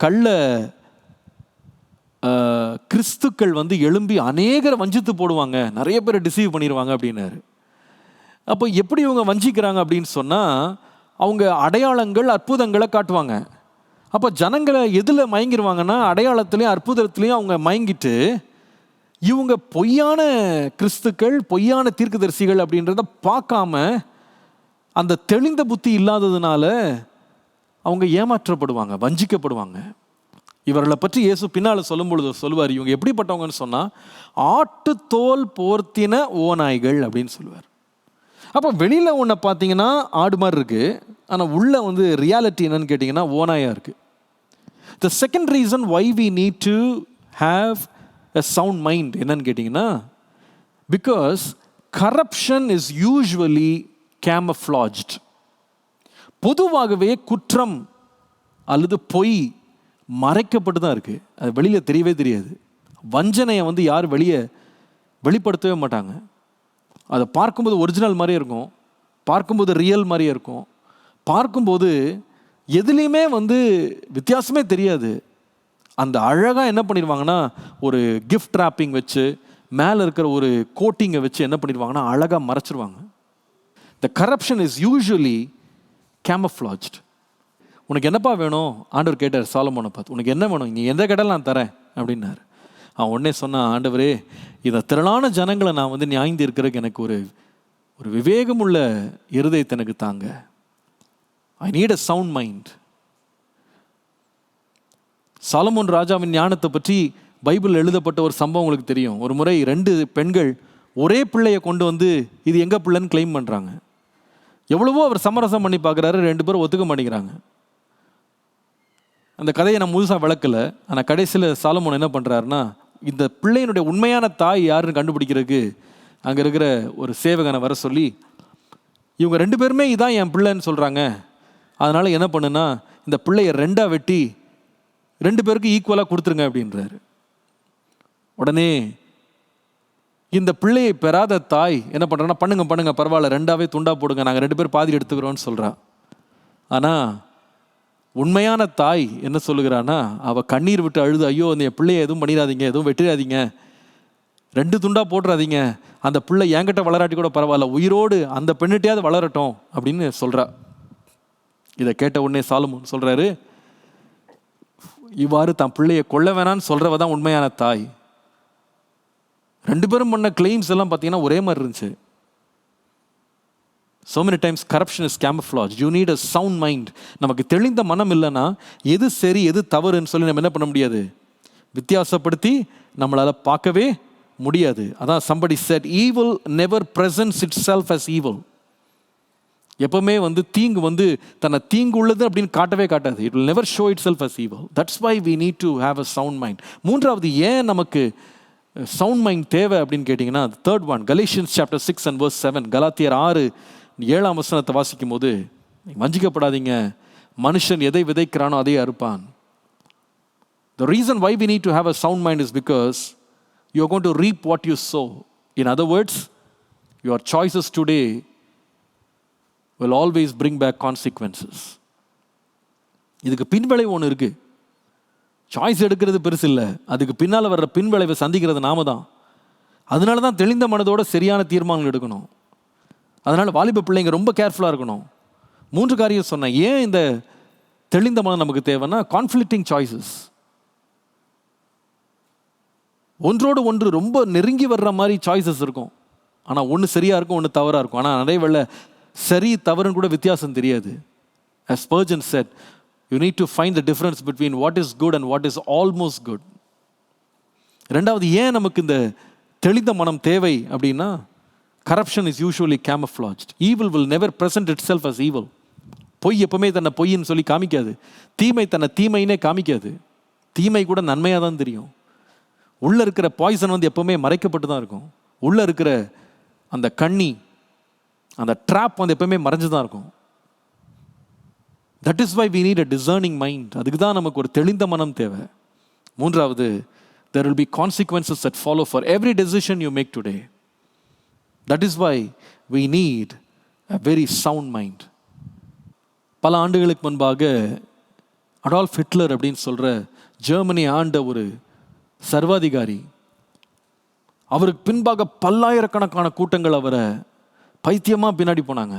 கள்ள கிறிஸ்துக்கள் வந்து எழும்பி அநேகரை வஞ்சித்து போடுவாங்க, நிறைய பேரை டிசீவ் பண்ணிடுவாங்க அப்படின்னாரு. அப்போ எப்படி இவங்க வஞ்சிக்கிறாங்க அப்படின்னு சொன்னால், அவங்க அடையாளங்கள் அற்புதங்களை காட்டுவாங்க. அப்போ ஜனங்களை எதில் மயங்கிடுவாங்கன்னா, அடையாளத்துலேயும் அற்புதத்துலேயும் அவங்க மயங்கிட்டு இவங்க பொய்யான கிறிஸ்துக்கள், பொய்யான தீர்க்கதரிசிகள் அப்படின்றத பார்க்காம அந்த தெளிந்த புத்தி இல்லாததுனால அவங்க ஏமாற்றப்படுவாங்க, வஞ்சிக்கப்படுவாங்க. இவர்களை பற்றி இயேசு பின்னால் சொல்லும் பொழுது சொல்லுவார், இவங்க எப்படிப்பட்டவங்கன்னு சொன்னால் ஆட்டுத்தோல் போர்த்தின ஓநாய்கள் அப்படின்னு சொல்லுவார். அப்போ வெளியில் ஒன்றை பார்த்தீங்கன்னா ஆடு மாதிரி இருக்குது, ஆனால் உள்ளே வந்து ரியாலிட்டி என்னன்னு கேட்டிங்கன்னா ஓநாயாக இருக்குது. The second reason why we need to have a sound mind என்னன்னு கேட்டிங்கன்னா, because corruption is usually camouflaged. பொதுவாகவே குற்றம் அல்லது பொய் மறைக்கப்பட்டு தான் இருக்குது, அது வெளியில் தெரியவே தெரியாது. வஞ்சனையை வந்து யார் வெளிப்படுத்தவே மாட்டாங்க. அதை பார்க்கும்போது ஒரிஜினல் மாதிரியே இருக்கும், பார்க்கும்போது ரியல் மாதிரியே இருக்கும், பார்க்கும்போது எதுலேயுமே வந்து வித்தியாசமே தெரியாது. அந்த அழகாக என்ன பண்ணிடுவாங்கன்னா, ஒரு கிஃப்ட் ராப்பிங் வச்சு மேலே இருக்கிற ஒரு கோட்டிங்கை வச்சு என்ன பண்ணிடுவாங்கன்னா அழகாக மறைச்சிருவாங்க. The corruption is usually camouflaged. உனக்கு என்னப்பா வேணும் ஆண்டவர் கேட்டார் சாலமோனை பார்த்து, உனக்கு என்ன வேணும், நீ எந்த கேட்டாலும் நான் தரேன் அப்படின்னாரு. அவன் உடனே சொன்னான், ஆண்டவரே இதை திரளான ஜனங்களை நான் வந்து நியாய்ந்து இருக்கிறதுக்கு எனக்கு ஒரு விவேகமுள்ள இருதயத்தை எனக்கு தாங்க. I need a sound mind. Solomon ராஜாவின் ஞானத்தை பற்றி பைபிள் எழுதப்பட்ட ஒரு சம்பவம் உங்களுக்கு தெரியும். ஒரு முறை 2 பெண்கள் ஒரே பிள்ளையை கொண்டு வந்து இது எங்கள் பிள்ளைன்னு கிளைம் பண்ணுறாங்க. எவ்வளவோ அவர் சமரசம் பண்ணி பார்க்குறாரு, 2 பேரும் ஒத்துக்க மாட்டேங்கிறாங்க. அந்த கதையை நான் முழுசாக விளக்கலை. ஆனால் கடைசியில் சாலமோன் என்ன பண்ணுறாருன்னா, இந்த பிள்ளையினுடைய உண்மையான தாய் யாருன்னு கண்டுபிடிக்கிறதுக்கு அங்கே இருக்கிற ஒரு சேவகனை வர சொல்லி, இவங்க 2 பேருமே இதான் என் பிள்ளைன்னு சொல்கிறாங்க, அதனால் என்ன பண்ணுன்னா இந்த பிள்ளையை 2ஆக வெட்டி 2 பேருக்கு ஈக்குவலாக கொடுத்துருங்க அப்படின்றாரு. உடனே இந்த பிள்ளையை பெறாத தாய் என்ன பண்ணுறாங்கன்னா, பண்ணுங்க பரவாயில்ல 2ஆவே துண்டா போடுங்க, நாங்கள் 2 பேர் பாதி எடுத்துக்கிறோன்னு சொல்கிறா. ஆனால் உண்மையான தாய் என்ன சொல்லுகிறான்னா, அவள் கண்ணீர் விட்டு அழுது, ஐயோ அந்த என் பிள்ளையை எதுவும் பண்ணிடாதீங்க, எதுவும் வெட்டிடாதீங்க, 2 துண்டா போட்டுறாதீங்க, அந்த பிள்ளை என்கிட்ட வளராட்டி கூட பரவாயில்ல, உயிரோடு அந்த பெண்ணிட்டையாவது வளரட்டும் அப்படின்னு சொல்கிறா. இதை கேட்ட உடனே சாலமோன் சொல்கிறாரு, இவ்வாறு தான் பிள்ளையை கொல்ல வேணான்னு சொல்கிறவ தான் உண்மையான தாய். 2 பேரும் பண்ண கிளைம்ஸ் எல்லாம் பார்த்தீங்கன்னா ஒரே மாதிரி இருந்துச்சு. So many times corruption is camouflaged. You need a sound mind. நமக்கு தெளிந்த மனம் இல்லைன்னா எது சரி எது தவறுன்னு சொல்லி நம்ம என்ன பண்ண முடியாது, வித்தியாசப்படுத்தி நம்மளால் பார்க்கவே முடியாது. அதான் somebody said, evil never presents itself as evil. எப்பவுமே வந்து தீங்கு வந்து தன்னை தீங்கு உள்ளது அப்படின்னு காட்டவே காட்டாது. It will never show itself as evil. That's why we need to have a sound mind. மூன்றாவது ஏன் நமக்கு சவுண்ட் மைண்ட் தேவை அப்படின்னு கேட்டிங்கன்னா, third one, Galatians chapter 6 and verse 7. கலாத்தியர் 6:7 வாசிக்கும் போது, வஞ்சிக்கப்படாதீங்க, மனுஷன் எதை விதைக்கிறானோ அதை அறுப்பான். The reason why we need to have a sound mind is because you are going to reap what you sow. In other words, your choices today will always bring back consequences. இதுக்கு பின்விளைவு ஒன்று இருக்குது. Choice எடுக்கிறது பெருசு இல்லை, அதுக்கு பின்னால் வர்ற பின்விளைவை சந்திக்கிறது நாம தான். அதனால தான் தெளிந்த மனதோட சரியான தீர்மானங்கள் எடுக்கணும். அதனால் வாலிப பிள்ளைங்க ரொம்ப கேர்ஃபுல்லாக இருக்கணும். 3 காரியம் சொன்னேன். ஏன் இந்த தெளிந்த மனம் நமக்கு தேவைன்னா, கான்ஃப்ளிக்டிங் சாய்ஸஸ். ஒன்றோடு ஒன்று ரொம்ப நெருங்கி வர்ற மாதிரி சாய்ஸஸ் இருக்கும். ஆனால் ஒன்று சரியாக இருக்கும், ஒன்று தவறாக இருக்கும். ஆனால் நிறைய வேளை சரி தவறுன்னு கூட வித்தியாசம் தெரியாது. As Spurgeon said, you need to find the difference between what is good and what is almost good. ரெண்டாவது, ஏன் நமக்கு இந்த தெளிந்த மனம் தேவை அப்படின்னா, corruption is usually camouflaged. Evil will never present itself as evil. பொய் எப்பவுமே தன்னை பொய்ன்னு சொல்லி காமிக்காது. தீமை தன்னை தீமைன்னே காமிக்காது. தீமை கூட நன்மையாக தான் தெரியும். உள்ளே இருக்கிற பாய்சன் வந்து எப்பவுமே மறைக்கப்பட்டு தான் இருக்கும். உள்ளே இருக்கிற அந்த கண்ணி, அந்த ட்ராப் வந்து எப்பவுமே மறைஞ்சு தான் இருக்கும். That is why we need a discerning mind. அதுக்கு தான் நமக்கு ஒரு தெளிந்த மனம் தேவை. மூன்றாவது, there will be consequences that follow for every decision you make today. That is why we need a very sound mind. பல ஆண்டுகளுக்கு முன்பாக அடால்ஃப் ஹிட்லர் அப்படின்னு சொல்கிற ஜெர்மனி ஆண்ட ஒரு சர்வாதிகாரி, அவருக்கு பின்பாக பல்லாயிரக்கணக்கான கூட்டங்கள் அவரை பைத்தியமாக பின்னாடி போனாங்க.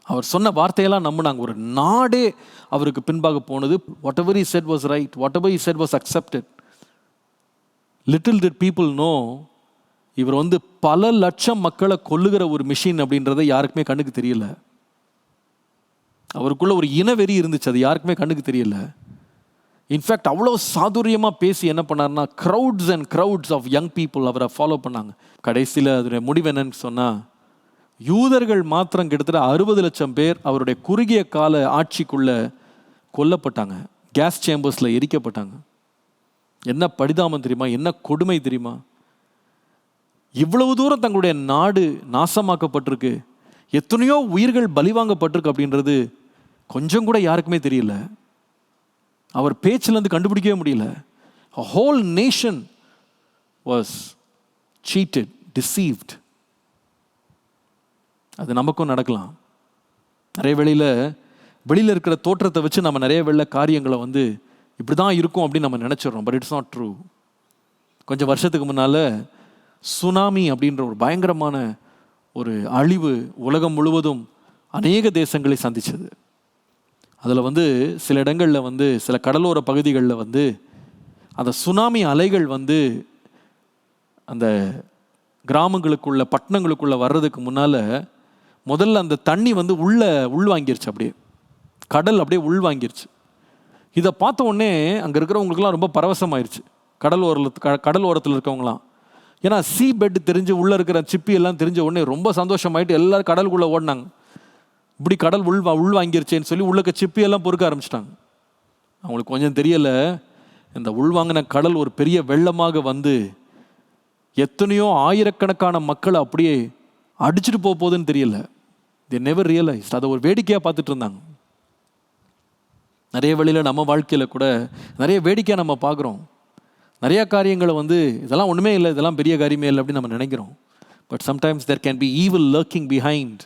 அவர் சொன்ன வார்த்தையெல்லாம் நம்பினாங்க. ஒரு நாடே அவருக்கு பின்பாக போனது. What ever he said was right, whatever he said was accepted. Little did people know, இவர் வந்து பல லட்சம் மக்களை கொல்லுகிற ஒரு மிஷின் அப்படின்றத யாருக்குமே கண்ணுக்கு தெரியல. அவருக்குள்ள ஒரு இனவெறி இருந்துச்சு, அது யாருக்குமே கண்ணுக்கு தெரியல. இன்ஃபேக்ட் அவ்வளோ சாதுரியமாக பேசி என்ன பண்ணார்னா, crowds and crowds of young people அவரை ஃபாலோ பண்ணாங்க. கடைசியில் அதோடைய முடிவு என்னன்னு சொன்னால், யூதர்கள் மாத்திரம் கிட்டத்தட்ட 60 லட்சம் பேர் அவருடைய குறுகிய கால ஆட்சிக்குள்ளே கொல்லப்பட்டாங்க. கேஸ் சேம்பர்ஸில் எரிக்கப்பட்டாங்க. என்ன பரிதாபம் தெரியுமா, என்ன கொடுமை தெரியுமா? இவ்வளவு தூரம் தங்களுடைய நாடு நாசமாக்கப்பட்டிருக்கு, எத்தனையோ உயிர்கள் பலிவாங்கப்பட்டிருக்கு அப்படின்றது கொஞ்சம் கூட யாருக்குமே தெரியல. அவர் பேச்சிலேருந்து கண்டுபிடிக்கவே முடியல. A whole nation was cheated, deceived. அது நமக்கும் நடக்கலாம். நிறைய வெளியில் இருக்கிற தோற்றத்தை வச்சு நம்ம நிறைய காரியங்களை வந்து இப்படி தான் இருக்கும் அப்படின்னு நம்ம நினச்சிடறோம். But it's not true. கொஞ்சம் வருஷத்துக்கு முன்னால் சுனாமி அப்படின்ற ஒரு பயங்கரமான ஒரு அழிவு உலகம் முழுவதும் அநேக தேசங்களை சந்தித்தது. அதில் வந்து சில இடங்களில் வந்து சில கடலோர பகுதிகளில் வந்து அந்த சுனாமி அலைகள் வந்து அந்த கிராமங்களுக்குள்ள பட்டணங்களுக்குள்ளே வர்றதுக்கு முன்னால் முதல்ல அந்த தண்ணி வந்து உள்வாங்கிருச்சு. அப்படியே கடல் அப்படியே உள்வாங்கிருச்சு. இதை பார்த்த உடனே அங்கே இருக்கிறவங்களுக்குலாம் ரொம்ப பரவசமாயிருச்சு. கடல் ஓரத்தில் இருக்கவங்களாம். ஏன்னா சீ பெட் தெரிஞ்சு உள்ளே இருக்கிற சிப்பி எல்லாம் தெரிஞ்ச உடனே ரொம்ப சந்தோஷமாயிட்டு எல்லாரும் கடலுக்குள்ளே ஓடினாங்க. இப்படி கடல் உள்வாங்கிருச்சேன்னு சொல்லி உள்ளக்க சிப்பியெல்லாம் பொறுக்க ஆரம்பிச்சிட்டாங்க. அவங்களுக்கு கொஞ்சம் தெரியலை, இந்த உள்வாங்கின கடல் ஒரு பெரிய வெள்ளமாக வந்து எத்தனையோ ஆயிரக்கணக்கான மக்களை அப்படியே அடிச்சுட்டு போகுதுன்னு தெரியல. they never realized. அதை ஒரு வேடிக்கையாக பார்த்துட்டு இருந்தாங்க. நிறைய வழியில் நம்ம வாழ்க்கையில் கூட நிறைய வேடிக்கையாக நம்ம பார்க்குறோம். நிறையா காரியங்களை வந்து இதெல்லாம் ஒன்றுமே இல்லை, இதெல்லாம் பெரிய காரியமே இல்லை அப்படின்னு நம்ம நினைக்கிறோம். But sometimes there can be evil lurking behind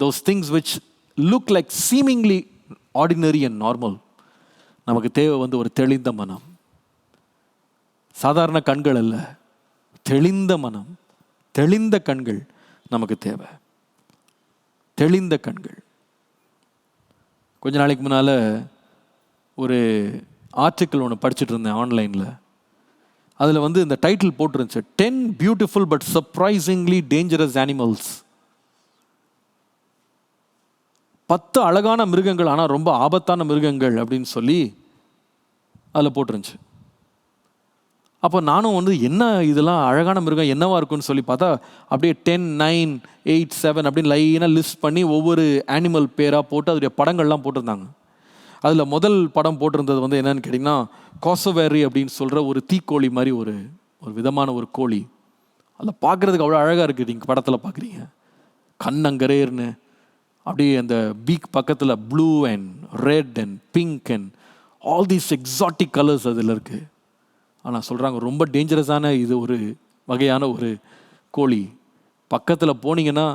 those things which look like seemingly ordinary and normal. நமக்கு தேவை வந்து ஒரு தெளிந்த மனம். சாதாரண கண்கள் அல்ல, தெளிந்த மனம், தெளிந்த கண்கள் நமக்கு தேவை. தெளிந்த கண்கள். கொஞ்ச நாளைக்கு முன்னால் ஒரு ஆர்டிக்கிள் ஒன்று படிச்சுட்டு இருந்தேன் ஆன்லைனில். அதில் வந்து இந்த டைட்டில் போட்டிருந்துச்சு, 10 beautiful but surprisingly dangerous animals. 10 அழகான மிருகங்கள் ஆனால் ரொம்ப ஆபத்தான மிருகங்கள் அப்படின்னு சொல்லி அதில் போட்டிருந்துச்சு. அப்போ நானும் வந்து என்ன இதெல்லாம் அழகான மிருகம் என்னவா இருக்குன்னு சொல்லி பார்த்தா அப்படியே 10, 9, 8, 7 அப்படின்னு லைனாக லிஸ்ட் பண்ணி ஒவ்வொரு அனிமல் பேராக போட்டு அதோடைய படங்கள்லாம் போட்டிருந்தாங்க. அதில் முதல் படம் போட்டிருந்தது வந்து என்னன்னு கேட்டிங்கன்னா, காசோவேரி அப்படின்னு சொல்கிற ஒரு தீக்கோழி மாதிரி ஒரு விதமான ஒரு கோழி. அதில் பார்க்குறதுக்கு அவ்வளோ அழகாக இருக்குது. நீங்கள் படத்தில் பார்க்குறீங்க, கண்ணங்கரேர்னு அப்படியே அந்த பீக் பக்கத்தில் blue and red and pink and all these exotic colours அதில் இருக்குது. ஆனால் சொல்கிறாங்க ரொம்ப டேஞ்சரஸான இது ஒரு வகையான ஒரு கோழி. பக்கத்தில் போனீங்கன்னா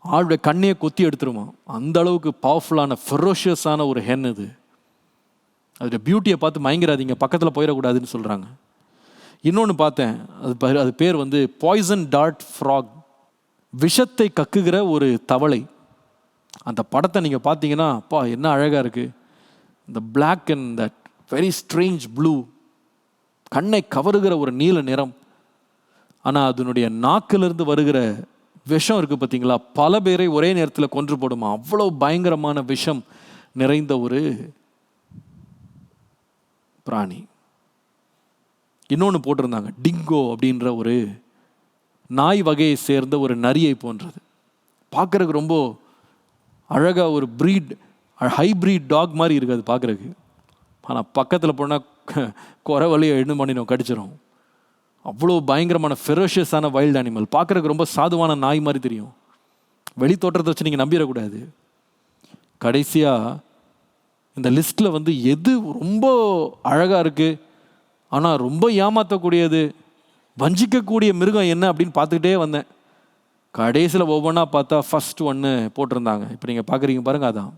ஆளுடைய கண்ணையே கொத்தி எடுத்துருமா, அந்த அளவுக்கு பவர்ஃபுல்லான ஃபெரோஷியஸான ஒரு ஹென் இது. அதோடைய பியூட்டியை பார்த்து மயங்கிறாதீங்க, பக்கத்தில் போயிடக்கூடாதுன்னு சொல்கிறாங்க. இன்னொன்று பார்த்தேன், அது பேர் வந்து பாய்சன் டார்ட் ஃப்ராக், விஷத்தை கக்குகிற ஒரு தவளை. அந்த படத்தை நீங்கள் பார்த்தீங்கன்னா அப்பா என்ன அழகாக இருக்குது. இந்த black and that very strange blue, கண்ணை கவருகிற ஒரு நீல நிறம், ஆனால் அதனுடைய நாக்கிலிருந்து வருகிற விஷம் இருக்குது பார்த்தீங்களா, பல பேரை ஒரே நேரத்தில் கொன்று போடுமா. அவ்வளோ பயங்கரமான விஷம் நிறைந்த ஒரு பிராணி. இன்னொன்று போட்டிருந்தாங்க, டிங்கோ அப்படின்ற ஒரு நாய் வகையை சேர்ந்த ஒரு நரியை போன்றது. பார்க்குறதுக்கு ரொம்ப அழகாக ஒரு ஹைப்ரீட் டாக் மாதிரி இருக்குது அது பார்க்குறதுக்கு. ஆனால் பக்கத்தில் போனால் குறை வழியை எழுந்து பண்ணினோம், கடிச்சிடும். அவ்வளோ பயங்கரமான ஃபெரோஷியஸான வைல்டு அனிமல். பார்க்குறதுக்கு ரொம்ப சாதுவான நாய் மாதிரி தெரியும். வெளி தோற்றத்தை வச்சு நீங்கள் நம்பிடக்கூடாது. கடைசியாக இந்த லிஸ்ட்டில் வந்து எது ரொம்ப அழகாக இருக்குது ஆனால் ரொம்ப ஏமாற்றக்கூடியது, வஞ்சிக்கக்கூடிய மிருகம் என்ன அப்படின்னு பார்த்துக்கிட்டே வந்தேன். கடைசியில் ஒவ்வொன்றா பார்த்தா ஃபர்ஸ்ட் ஒன்று போட்டிருந்தாங்க. இப்போ நீங்கள் பார்க்குறீங்க பாருங்கள், அதான்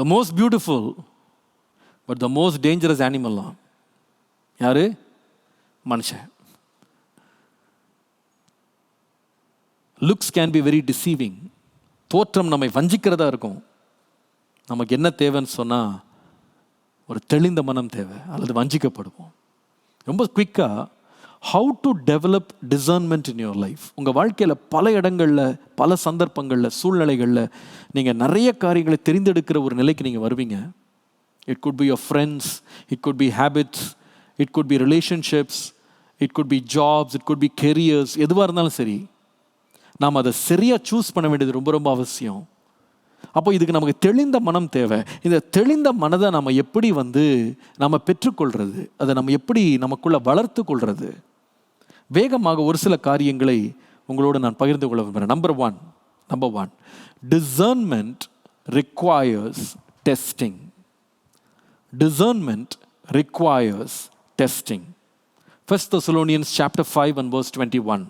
the most beautiful but the most dangerous அனிமல்லாம் யாரு? மனுஷன். Looks can be very deceiving. தோற்றம் நம்மை வஞ்சிக்கிறதா இருக்கும். நமக்கு என்ன தேவைன்னு சொன்னால் ஒரு தெளிந்த மனம் தேவை, அல்லது வஞ்சிக்கப்படுவோம். ரொம்ப குயிக்காக how to develop discernment in your life. உங்கள் வாழ்க்கையில் பல இடங்களில், பல சந்தர்ப்பங்களில், சூழ்நிலைகளில் நீங்கள் நிறைய காரியங்களை தெரிந்தெடுக்கிற ஒரு நிலைக்கு நீங்கள் வருவீங்க. It could be your friends, it could be habits, it could be relationships, it could be jobs, it could be careers. எதுவாக இருந்தாலும் சரி, நாம் அதை சரியாக சூஸ் பண்ண வேண்டியது ரொம்ப ரொம்ப அவசியம். அப்போ இதுக்கு நமக்கு தெளிந்த மனம் தேவை. இந்த தெளிந்த மனதை நம்ம எப்படி நம்ம பெற்றுக்கொள்கிறது, அதை நம்ம எப்படி நமக்குள்ள வளர்த்து கொள்வது? வேகமாக ஒரு சில காரியங்களை உங்களோடு நான் பகிர்ந்து கொள்ள விரும்புகிறேன். Number one, discernment requires testing. Discernment requires testing. 1 Thessalonians chapter 5 and verse 21.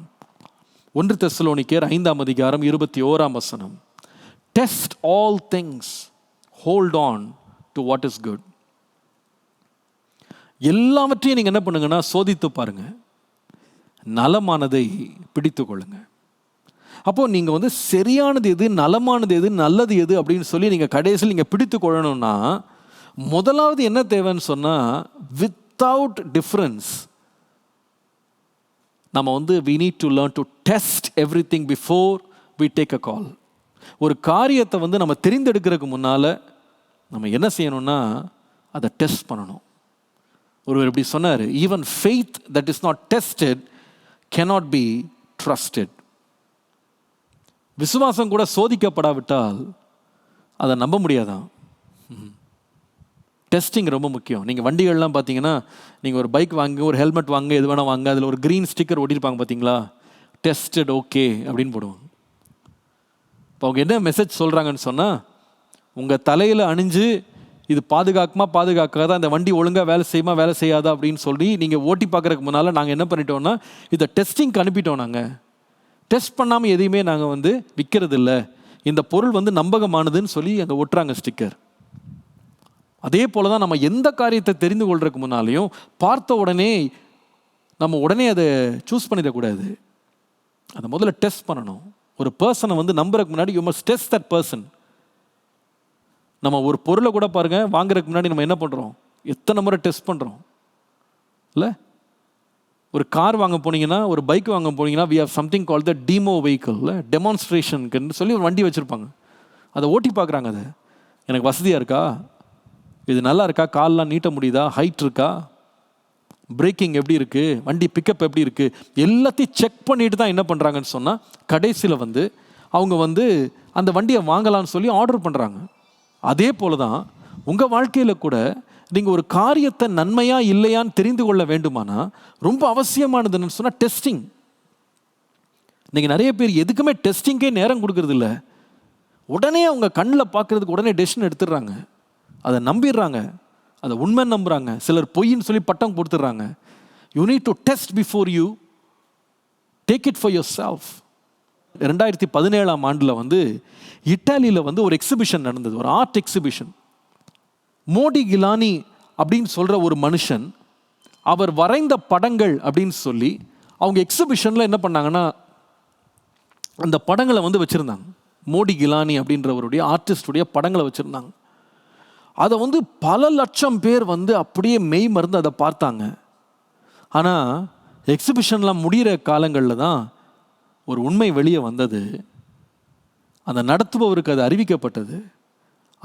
1 தெசலோனிக்கேயர் 5ஆம் அதிகாரம் 21ஆம் வசனம். Test all things, hold on to what is good. எல்லாவற்றையும் நீங்கள் என்ன பண்ணுங்கன்னா சோதித்து பாருங்க, நலமானதை பிடித்து கொள்ளுங்க. அப்போ நீங்கள் சரியானது எது, நலமானது எது, நல்லது எது அப்படின்னு சொல்லி நீங்கள் கடைசியில் நீங்கள் பிடித்து கொள்ளணும்னா, முதலாவது என்ன தேவைன்னு சொன்னால், வித்தவுட் டிஃப்ரென்ஸ் நம்ம we need to learn to test everything before we take a call. ஒரு காரியத்தை நம்ம தெரிந்தெடுக்கிறதுக்கு முன்னால் நம்ம என்ன செய்யணும்னா அதை டெஸ்ட் பண்ணணும். ஒருவர் இப்படி சொன்னார், even faith that is not tested cannot be trusted. விசுவாசம் கூட சோதிக்கப்படாவிட்டால் அதை நம்ப முடியாதான். டெஸ்டிங் ரொம்ப முக்கியம். நீங்கள் வண்டிகள்லாம் பார்த்தீங்கன்னா, நீங்கள் ஒரு பைக் வாங்க, ஒரு ஹெல்மெட் வாங்க, எது வேணால் வாங்க, அதில் ஒரு க்ரீன் ஸ்டிக்கர் ஒட்டியிருப்பாங்க பார்த்தீங்களா, டெஸ்டட் ஓகே அப்படின்னு போடுவாங்க. இப்போ அவங்க என்ன மெசேஜ் சொல்கிறாங்கன்னு சொன்னால், உங்கள் தலையில் அணிஞ்சு இது பாதுகாக்காத, அந்த வண்டி ஒழுங்காக வேலை செய்யுமா வேலை செய்யாதா அப்படின்னு சொல்லி நீங்கள் ஓட்டி பார்க்குறதுக்கு முன்னால் நாங்கள் என்ன பண்ணிட்டோம்னா இதை டெஸ்டிங்க்கு அனுப்பிட்டோம். நாங்கள் டெஸ்ட் பண்ணாமல் எதையுமே நாங்கள் விற்கிறது இல்லை, இந்த பொருள் நம்பகமானதுன்னு சொல்லி அங்கே ஒட்டுறாங்க ஸ்டிக்கர். அதே போல தான் நம்ம எந்த காரியத்தை தெரிந்து கொள்றதுக்கு முன்னாலையும் பார்த்த உடனே நம்ம உடனே அதை சூஸ் பண்ணிடக்கூடாது. அதை முதல்ல டெஸ்ட் பண்ணணும். ஒரு பர்சனை நம்புறதுக்கு முன்னாடி you must test that person. நம்ம ஒரு பொருளை கூட பாருங்க, வாங்குறதுக்கு முன்னாடி நம்ம என்ன பண்ணுறோம், எத்தனை முறை டெஸ்ட் பண்ணுறோம் இல்லை? ஒரு கார் வாங்க போனீங்கன்னா, ஒரு பைக் வாங்க போனீங்கன்னா, we have something called the demo vehicle, டெமான்ஸ்ட்ரேஷனுக்குன்னு சொல்லி ஒரு வண்டி வச்சுருப்பாங்க. அதை ஓட்டி பார்க்குறாங்க. அதை எனக்கு வசதியாக இருக்கா, இது நல்லா இருக்கா, கால்லாம் நீட்ட முடியுதா, ஹைட் இருக்கா, பிரேக்கிங் எப்படி இருக்குது, வண்டி பிக்கப் எப்படி இருக்குது, எல்லாத்தையும் செக் பண்ணிட்டு தான் என்ன பண்ணுறாங்கன்னு சொன்னால் கடைசியில் அவங்க அந்த வண்டியை வாங்கலான்னு சொல்லி ஆர்டர் பண்ணுறாங்க. அதே போல தான் உங்கள் வாழ்க்கையில் கூட நீங்கள் ஒரு காரியத்தை நன்மையா இல்லையான்னு தெரிந்து கொள்ள வேண்டுமானா ரொம்ப அவசியமானதுன்னு சொன்னால் டெஸ்டிங். நீங்கள் நிறைய பேர் எதுக்குமே டெஸ்டிங்கே நேரம் கொடுக்கறது இல்லை. உடனே அவங்க கண்ணில் பார்க்குறதுக்கு உடனே டெசிஷன் எடுத்துடுறாங்க, அதை நம்பிடுறாங்க, அதை உண்மை நம்புகிறாங்க. சிலர் பொய்ன்னு சொல்லி பட்டம் கொடுத்துட்றாங்க. You need to test before you take it for yourself. 2017ஆம் ஆண்டில் இட்டாலியில் ஒரு எக்ஸிபிஷன் நடந்தது, ஒரு ஆர்ட் எக்ஸிபிஷன். மோடி கிலானி அப்படின்னு சொல்கிற ஒரு மனுஷன், அவர் வரைந்த படங்கள் அப்படின்னு சொல்லி அவங்க எக்ஸிபிஷனில் என்ன பண்ணாங்கன்னா அந்த படங்களை வச்சுருந்தாங்க. மோடி கிலானி அப்படின்றவருடைய ஆர்டிஸ்டுடைய படங்களை வச்சுருந்தாங்க. அதை பல லட்சம் பேர் அப்படியே மெய் மறந்து அதை பார்த்தாங்க. ஆனால் எக்ஸிபிஷன்லாம் முடிகிற காலங்களில் தான் ஒரு உண்மை வெளியே வந்தது. அந்த நடத்துபவருக்கு அது அறிவிக்கப்பட்டது.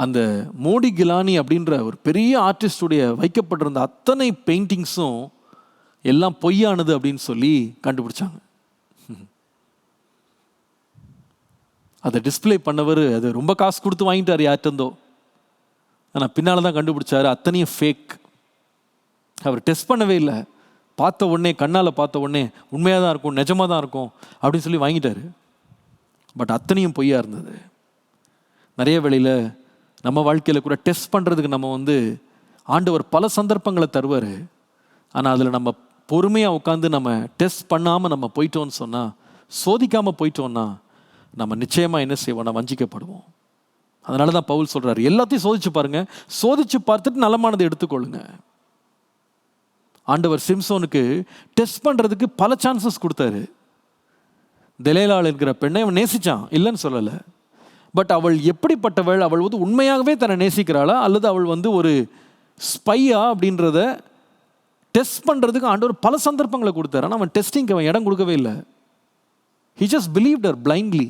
அந்த மோடி கிலானி அப்படின்ற ஒரு பெரிய ஆர்டிஸ்டுடைய வைக்கப்பட்டிருந்த அத்தனை பெயிண்டிங்ஸும் எல்லாம் பொய்யானது அப்படின்னு சொல்லி கண்டுபிடிச்சாங்க. அதை டிஸ்பிளே பண்ணவர் அது ரொம்ப காசு கொடுத்து வாங்கிட்டார் யார்கிட்டருந்தோ. ஆனால் பின்னால் தான் கண்டுபிடிச்சாரு அத்தனையும் ஃபேக். அவர் டெஸ்ட் பண்ணவே இல்லை. பார்த்த உடனே, கண்ணால் பார்த்த உடனே உண்மையாக தான் இருக்கும், நிஜமாக தான் இருக்கும் அப்படின்னு சொல்லி வாங்கிட்டாரு. பட் அத்தனையும் பொய்யா இருந்தது. நிறைய வேளையில் நம்ம வாழ்க்கையில் கூட டெஸ்ட் பண்ணுறதுக்கு நம்ம ஆண்டவர் பல சந்தர்ப்பங்களை தருவார். ஆனால் அதில் நம்ம பொறுமையாக உட்காந்து நம்ம டெஸ்ட் பண்ணாமல் நம்ம போயிட்டோன்னு சொன்னால், சோதிக்காமல் போயிட்டோன்னா நம்ம நிச்சயமாக என்ன செய்வோம், வஞ்சிக்கப்படுவோம். அதனால தான் பவுல் சொல்கிறார், எல்லாத்தையும் சோதிச்சு பாருங்க, சோதிச்சு பார்த்துட்டு நலமானதை எடுத்துக்கொள்ளுங்க. ஆண்டவர் சிம்சோனுக்கு டெஸ்ட் பண்ணுறதுக்கு பல சான்சஸ் கொடுத்தாரு. தெலேலாள் இருக்கிற பெண்ணை அவன் நேசிச்சான், இல்லைன்னு சொல்லலை. பட் அவள் எப்படிப்பட்டவள், அவள் உண்மையாகவே தன்னை நேசிக்கிறாளா அல்லது அவள் ஒரு ஸ்பையா அப்படின்றத டெஸ்ட் பண்ணுறதுக்கு ஆண்டவர் பல சந்தர்ப்பங்களை கொடுத்தாரு. ஆனால் அவன் டெஸ்டிங்க்கு அவன் இடம் கொடுக்கவே இல்லை. He just believed her blindly.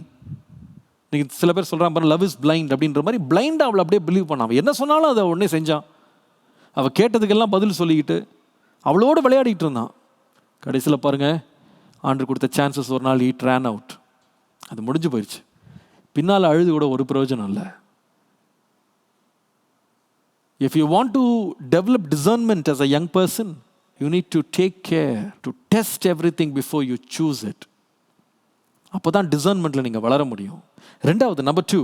நீங்கள் சில பேர் சொல்கிறான் பாருங்க, லவ் இஸ் பிளைண்ட் அப்படின்ற மாதிரி பிளைண்டாக அவளை அப்படியே பிலீவ் பண்ணான். அவன் என்ன சொன்னாலும் அதை உடனே செஞ்சான். அவள் கேட்டதுக்கெல்லாம் பதில் சொல்லிக்கிட்டு அவளோடு விளையாடிட்டு இருந்தான். கடைசியில் பாருங்கள், ஆண்டவர் கொடுத்த சான்சஸ் ஒரு நாள் இட் ran out. அது முடிஞ்சு போயிடுச்சு. பின்னால் அழுது கூட ஒரு பிரயோஜனம் இல்லை. If you want to develop discernment as a young person, you need to take care to test everything before you choose it. அப்போ தான் டிசர்ன்மெண்ட்டில் நீங்கள் வளர முடியும். ரெண்டாவது, number 2,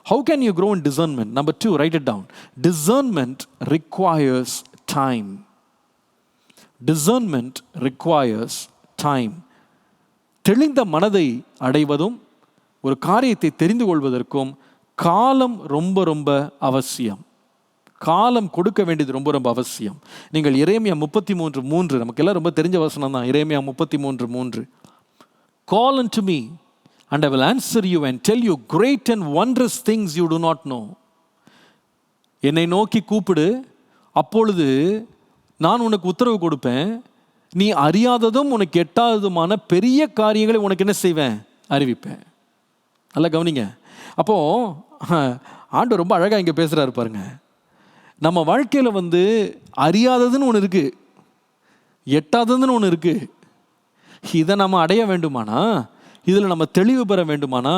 how can you grow in discernment? Number 2, write it down. Discernment requires time. Discernment requires time. தெளிந்த மனதை அடைவதும் ஒரு காரியத்தை தெரிந்து கொள்வதற்கும் காலம் ரொம்ப ரொம்ப அவசியம். காலம் கொடுக்க வேண்டியது ரொம்ப ரொம்ப அவசியம். நீங்கள் எரேமியா 33:3, நமக்கு எல்லாம் ரொம்ப தெரிஞ்ச வசனம் தான். எரேமியா 33:3, call unto me and I will answer you and tell you great and wondrous things you do not know. என்னை நோக்கி கூப்பிடு, அப்பொழுது நான் உனக்கு உத்தரவு கொடுப்பேன். நீ அறியாததும் உனக்கு எட்டாததுமான பெரிய காரியங்களை உனக்கு என்ன செய்வேன், அறிவிப்பேன். நல்லா கவனிங்க. அப்போது ஆண்டவர் ரொம்ப அழகாக இங்கே பேசுகிறாரு பாருங்க. நம்ம வாழ்க்கையில் அறியாததுன்னு ஒன்று இருக்குது, எட்டாததுன்னு ஒன்று இருக்குது. இதை நம்ம அடைய வேண்டுமானா, இதில் நம்ம தெளிவு பெற வேண்டுமானா,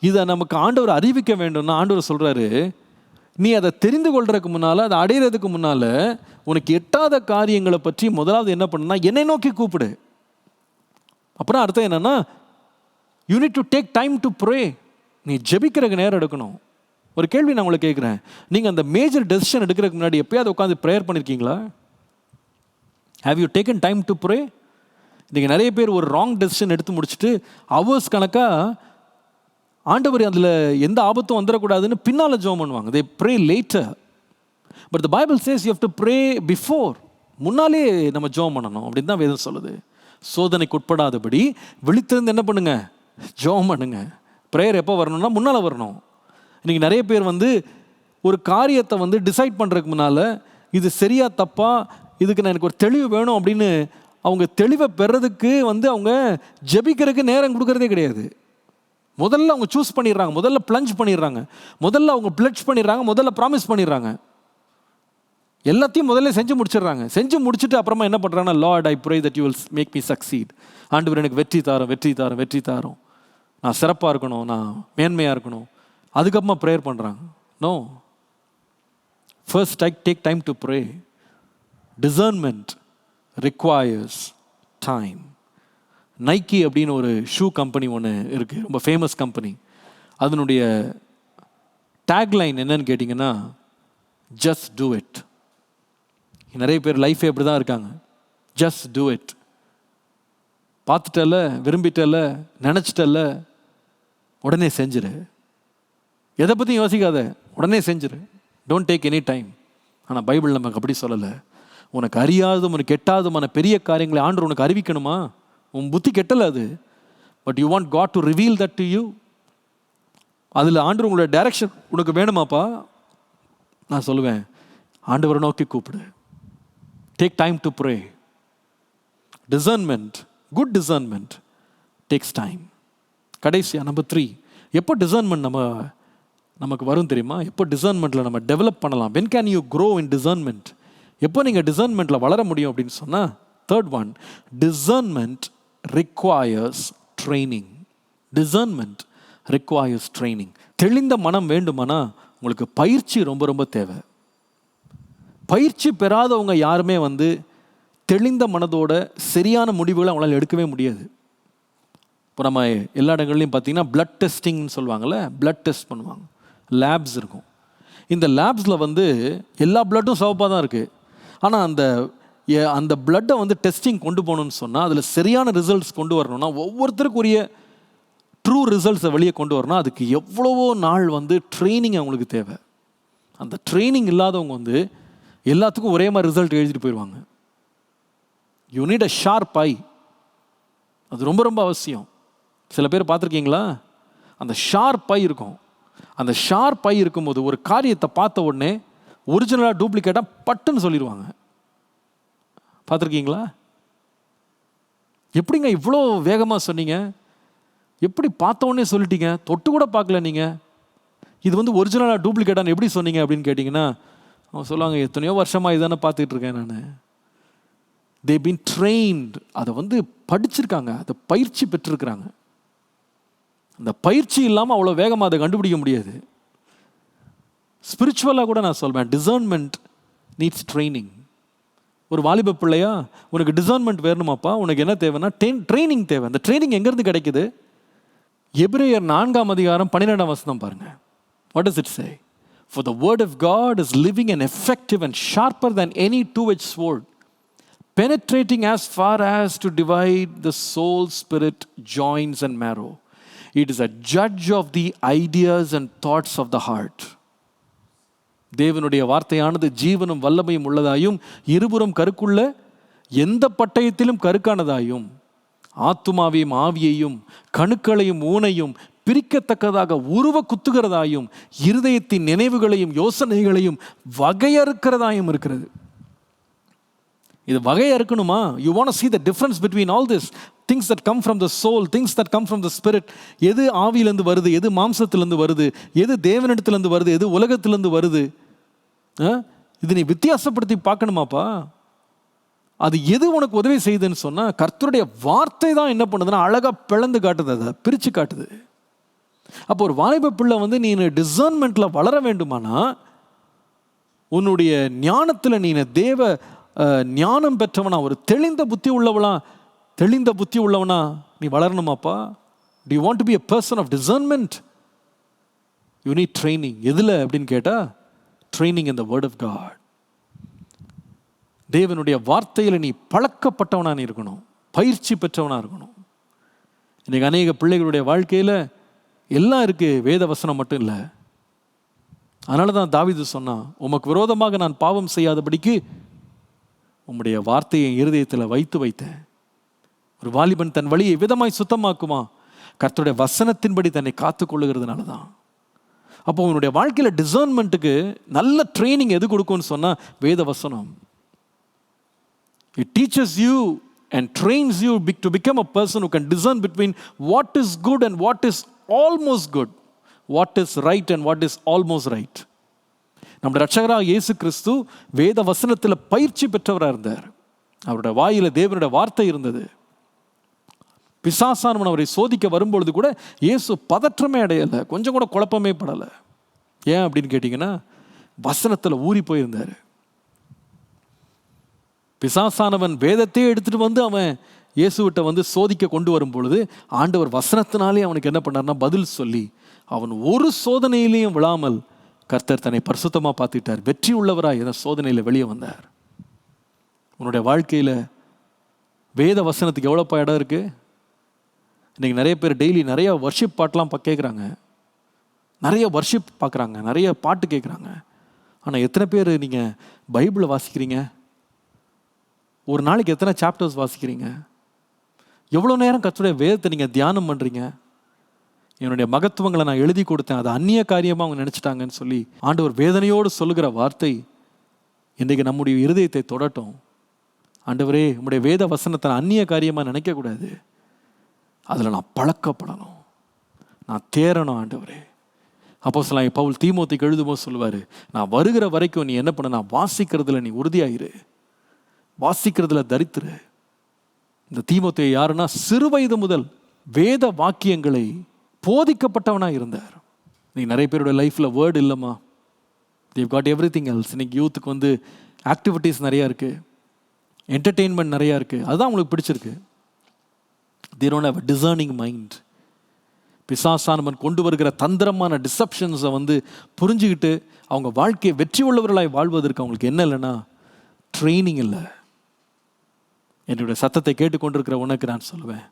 இதை நமக்கு ஆண்டவர் அறிவிக்க வேண்டும்னா ஆண்டவர் சொல்கிறாரு, நீ அதை தெரிந்து கொள்றதுக்கு முன்னால், அதை அடையிறதுக்கு முன்னால் உனக்கு எட்டாத காரியங்களை பற்றி முதலாவது என்ன பண்ணுன்னா என்னை நோக்கி கூப்பிடு. அப்புறம் அர்த்தம் என்னன்னா, you need to take time to pray. நீ ஜெபிக்கிறதுக்கு நேரம் எடுக்கணும். ஒரு கேள்வி நான் உங்களை கேட்குறேன், நீங்கள் அந்த மேஜர் டெசிஷன் எடுக்கிறதுக்கு முன்னாடி எப்பயாவது உட்காந்து ப்ரேயர் பண்ணியிருக்கீங்களா? Have you taken time to pray? நீங்கள் நிறைய பேர் ஒரு ராங் டெசிஷன் எடுத்து முடிச்சுட்டு ஹவர்ஸ் கணக்காக ஆண்டவர் அதில் எந்த ஆபத்தும் வந்துடக்கூடாதுன்னு பின்னால் ஜெபம் பண்ணுவாங்க. தே pray later. But the Bible chase you have to pray before. முன்னாலே நம்ம ஜெபம் பண்ணணும் அப்படின்னு தான் வேதம் சொல்லுது. சோதனைக்கு உட்படாதபடி விழித்திருந்து என்ன பண்ணுங்க, ஜெபம் பண்ணுங்க. ப்ரேயர் எப்போ வரணும்னா முன்னால் வரணும். இன்றைக்கி நிறைய பேர் ஒரு காரியத்தை டிசைட் பண்ணுறதுக்கு முன்னால் இது சரியா தப்பா, இதுக்கு நான் எனக்கு ஒரு தெளிவு வேணும் அப்படின்னு அவங்க தெளிவை பெறதுக்கு அவங்க ஜெபிக்கிறதுக்கு நேரம் கொடுக்கறதே கிடையாது. முதல்ல அவங்க சூஸ் பண்ணிடுறாங்க, முதல்ல பிளஞ்ச் பண்ணிடுறாங்க, முதல்ல அவங்க பிளட்ஜ் பண்ணிடுறாங்க, முதல்ல ப்ராமிஸ் பண்ணிடுறாங்க. எல்லாத்தையும் முதல்ல செஞ்சு முடிச்சிடுறாங்க. செஞ்சு முடிச்சுட்டு அப்புறமா என்ன பண்ணுறாங்கன்னா, Lord I pray that you will make me succeed. ஆண்டவர் எனக்கு வெற்றி தாரும், வெற்றி தாரும், வெற்றி தாரும், நான் சிறப்பாக இருக்கணும், நான் மேன்மையாக இருக்கணும். அதுக்கப்புறமா ப்ரேயர் பண்ணுறாங்க. No, first take time to pray. Discernment requires time. Nike அப்படின்னு ஒரு ஷூ கம்பெனி ஒன்று இருக்குது, ரொம்ப ஃபேமஸ் கம்பெனி. அதனுடைய டேக்லைன் என்னன்னு கேட்டிங்கன்னா, ஜஸ்ட் டூ இட். நிறைய பேர் லைஃபே அப்படி தான் இருக்காங்க. Just do it. பார்த்துட்டல, விரும்பிட்டல, நினச்சிட்டல, உடனே செஞ்சிரு. எதை பற்றியும் யோசிக்காத, உடனே செஞ்சிரு. Don't take any time. ஆனால் பைபிள் நமக்கு அப்படி சொல்லலை. உனக்கு அறியாததும் உனக்கு கெட்டாததுமான பெரிய காரியங்களை ஆண்டவர் உனக்கு அறிவிக்கணுமா? உன் புத்தி கெட்டலை அது. But you want God to reveal that to you. அதில் ஆண்டவர் உங்களோட டைரக்ஷன் உனக்கு வேணுமாப்பா? நான் சொல்லுவேன், ஆண்டவரை நோக்கி கூப்பிடு. Take time to pray. Discernment, good discernment takes time. கடைசியாக நம்பர் 3, எப்போ டிசர்ன்மெண்ட் நமக்கு வரும் தெரியுமா? எப்போ டிசர்ன்மெண்ட்டில் நம்ம டெவலப் பண்ணலாம்? when can you grow in discernment? எப்போ நீங்கள் டிசர்ன்மெண்ட்டில் வளர முடியும் அப்படின்னு சொன்னால், third one, discernment requires training. Discernment requires training. தெளிந்த மனம் வேண்டுமானா உங்களுக்கு பயிற்சி ரொம்ப ரொம்ப தேவை. பயிற்சி பெறாதவங்க யாருமே தெளிந்த மனதோட சரியான முடிவுகளை அவங்களால எடுக்கவே முடியாது. இப்போ நம்ம எல்லா இடங்கள்லையும் பார்த்தீங்கன்னா பிளட் டெஸ்டிங்னு சொல்லுவாங்கள்ல, பிளட் டெஸ்ட் பண்ணுவாங்க, லேப்ஸ் இருக்கும். இந்த லேப்ஸில் எல்லா பிளட்டும் சிவப்பாக தான் இருக்குது. ஆனால் அந்த பிளட்டை டெஸ்டிங் கொண்டு போகணுன்னு சொன்னால், அதில் சரியான ரிசல்ட்ஸ் கொண்டு வரணும்னா, ஒவ்வொருத்தருக்குரிய ட்ரூ ரிசல்ட்ஸை வெளியே கொண்டு வரணும். அதுக்கு எவ்வளவோ நாள் ட்ரைனிங் அவங்களுக்கு தேவை. அந்த ட்ரைனிங் இல்லாதவங்க எல்லாத்துக்கும் ஒரே மாதிரி ரிசல்ட் எழுதிட்டு போயிடுவாங்க. யூ நீட் அ ஷார்ப் ஐ. அது ரொம்ப ரொம்ப அவசியம். சில பேர் பார்த்துருக்கீங்களா? அந்த ஷார்ப் ஐ இருக்கும். அந்த ஷார்ப் ஐ இருக்கும்போது ஒரு காரியத்தை பார்த்த உடனே ஒரிஜினலாக டூப்ளிகேட்டாக பட்டுன்னு சொல்லிடுவாங்க. பார்த்துருக்கீங்களா? எப்படிங்க இவ்வளோ வேகமாக சொன்னீங்க? எப்படி பார்த்த உடனே சொல்லிட்டீங்க? தொட்டு கூட பார்க்கல நீங்கள். இது ஒரிஜினலாக டூப்ளிகேட்டான்னு எப்படி சொன்னீங்க அப்படின்னு கேட்டிங்கன்னா, அவங்க சொல்லுவாங்க, எத்தனையோ வருஷமாக இதானே பார்த்துக்கிட்டு இருக்கேன் நான். They been trained. அதை படிச்சிருக்காங்க, அதை பயிற்சி பெற்றிருக்கிறாங்க. அந்த பயிற்சி இல்லாமல் அவ்வளோ வேகமாக அதை கண்டுபிடிக்க முடியாது. ஸ்பிரிச்சுவலாக கூட நான் சொல்வேன், டிசர்ன்மெண்ட் நீட்ஸ் ட்ரைனிங். ஒரு வாலிப பிள்ளையா, உனக்கு டிசர்ன்மெண்ட் வேணுமாப்பா, உனக்கு என்ன தேவைன்னா ட்ரைனிங் தேவை. அந்த ட்ரைனிங் எங்கேருந்து கிடைக்குது? எபிரேயர் 4:12 பாருங்க. What does it say? For the word of God is living and effective and sharper than any two-edged sword, penetrating as far as to divide the soul, spirit, joints and marrow. It is a judge of the ideas and thoughts of the heart. தேவனுடைய வார்த்தையானது ஜீவனும் வல்லமையும் உள்ளதாயும் இருபுறம் கருக்குள்ள எந்த பட்டயத்திலும் கருக்கானதாயும் ஆத்துமாவையும் ஆவியையும் கணுக்களையும் ஊனையும் பிரிக்கத்தக்கதாக உருவ குத்துகிறதாயும் இருதயத்தின் நினைவுகளையும் யோசனைகளையும் வகையறுக்கிறதாயும் இருக்கிறது. இது வகையறுக்கணுமா? You want to see the difference between all this things that come from the soul, things that come from the spirit. எது ஆவியிலிருந்து வருது, எது மாம்சத்திலிருந்து வருது, எது தேவனிடத்திலிருந்து வருது, எது உலகத்திலிருந்து வருது, இது நீ வித்தியாசப்படுத்தி பார்க்கணுமாப்பா? அது எது உனக்கு உதவி செய்யுதுன்னு சொன்னால், கர்த்தருடைய வார்த்தை தான் என்ன பண்ணுதுன்னா அழகாக பிளந்து காட்டுது, அதை பிரித்து காட்டுது. அப்போ ஒரு வாலிப பிள்ளை நீ டிசர்ன்மெண்ட்டில் வளர வேண்டுமானா, உன்னுடைய ஞானத்தில் நீ தேவ ஞானம் பெற்றவனா, ஒரு தெளிந்த புத்தி உள்ளவனா நீ வளரணுமாப்பா? Do you want to be a person of discernment? You need training. எதில் அப்படின்னு கேட்டால், training in the word of God. தேவனுடைய வார்த்தையில் நீ பழக்கப்பட்டவனா நீ இருக்கணும், பயிற்சி பெற்றவனா இருக்கணும். இன்னைக்கு அநேக பிள்ளைகளுடைய வாழ்க்கையில் எல்லாம் இருக்குது, வேத வசனம் மட்டும் இல்லை. அதனால தான் தாவீது சொன்னான், உமக்கு விரோதமாக நான் பாவம் செய்யாதபடிக்கு உம்முடைய வார்த்தையை இருதயத்தில் வைத்தேன். ஒரு வாலிபன் தன் வழியை விதமாய் சுத்தமாக்குமா? கர்த்தருடைய வசனத்தின்படி தன்னை காத்துக்கொள்ளுகிறதுனால தான். அப்போ உன்னுடைய வாழ்க்கையில் டிசர்ன்மெண்ட்டுக்கு நல்ல ட்ரைனிங் எது கொடுக்கும்னு சொன்னால், வேத வசனம். It teaches you and trains you to become a person who can discern between what is good and what is almost good, what is right and what is almost right. நம்முடைய ரட்சகராக இயேசு கிறிஸ்து வேத வசனத்தில் பயிற்சி பெற்றவராக இருந்தார். அவருடைய வாயில தேவனுடைய வார்த்தை இருந்தது. பிசாசானவன் அவரை சோதிக்க வரும்பொழுது கூட இயேசு பதற்றமே அடையலை, கொஞ்சம் கூட குழப்பமே படலை. ஏன் அப்படின்னு கேட்டிங்கன்னா, வசனத்தில் ஊறி போயிருந்தார். பிசாசானவன் வேதத்தையே எடுத்துகிட்டு அவன் இயேசுவிட்ட சோதிக்க கொண்டு வரும் பொழுது, ஆண்டவர் வசனத்தினாலே அவனுக்கு என்ன பண்ணார்னா பதில் சொல்லி, அவன் ஒரு சோதனையிலையும் விழாமல் கர்த்தர் தன்னை பரிசுத்தமாக பார்த்துட்டார். வெற்றி உள்ளவராய் என சோதனையில் வெளியே வந்தார். உன்னுடைய வாழ்க்கையில் வேத வசனத்துக்கு எவ்வளோப்பா இடம் இருக்குது? இன்றைக்கி நிறைய பேர் டெய்லி நிறைய வர்ஷிப் பாட்டெலாம் கேட்குறாங்க, நிறைய வர்ஷிப் பார்க்குறாங்க, நிறைய பாட்டு கேட்குறாங்க. ஆனால் எத்தனை பேர் நீங்கள் பைபிளை வாசிக்கிறீங்க? ஒரு நாளைக்கு எத்தனை சாப்டர்ஸ் வாசிக்கிறீங்க? எவ்வளோ நேரம் கர்த்தருடைய வேதத்தை நீங்கள் தியானம் பண்ணுறீங்க? என்னுடைய மகத்துவங்களை நான் எழுதி கொடுத்தேன், அது அந்நிய காரியமாக அவங்க நினச்சிட்டாங்கன்னு சொல்லி ஆண்டவர் வேதனையோடு சொல்லுகிற வார்த்தை இன்றைக்கு நம்முடைய இருதயத்தை தொடட்டும். ஆண்டவரே உம்முடைய வேத வசனத்தை நான் அந்நிய காரியமாக நினைக்கக்கூடாது, அதில் நான் பழக்கப்படணும், நான் தேரணும் ஆண்டவரே. அப்போஸ்தலனாகிய பவுல் தீமோத்தேயுக்கு எழுதும்போது சொல்லுவார், நான் வருகிற வரைக்கும் நீ என்ன பண்ண, நான் வாசிக்கிறதுல நீ உறுதியாயிரு, வாசிக்கிறதுல தரித்திரு. இந்த தீமோத்தேயு யாருன்னா சிறு வயது முதல் வேத வாக்கியங்களை போதிக்கப்பட்டவனாக இருந்தார். நீ நிறைய பேரோட லைஃப்பில் வேர்டு இல்லைம்மா, then God everything else. இன்னைக்கு யூத்துக்கு வந்து ஆக்டிவிட்டீஸ் நிறையா இருக்குது, என்டர்டெயின்மெண்ட் நிறையா இருக்குது, அதுதான் அவங்களுக்கு பிடிச்சிருக்கு. they don't have a discerning mind. பிசாசானவன் கொண்டு வருகிற தந்திரமான டிசப்ஷன்ஸை வந்து புரிஞ்சுக்கிட்டு அவங்க வாழ்க்கையை வெற்றி உள்ளவர்களாய் வாழ்வதற்கு அவங்களுக்கு என்ன இல்லைன்னா ட்ரைனிங் இல்லை. என்னுடைய சத்தத்தை கேட்டுக்கொண்டிருக்கிற உனக்கு நான் சொல்லுவேன்,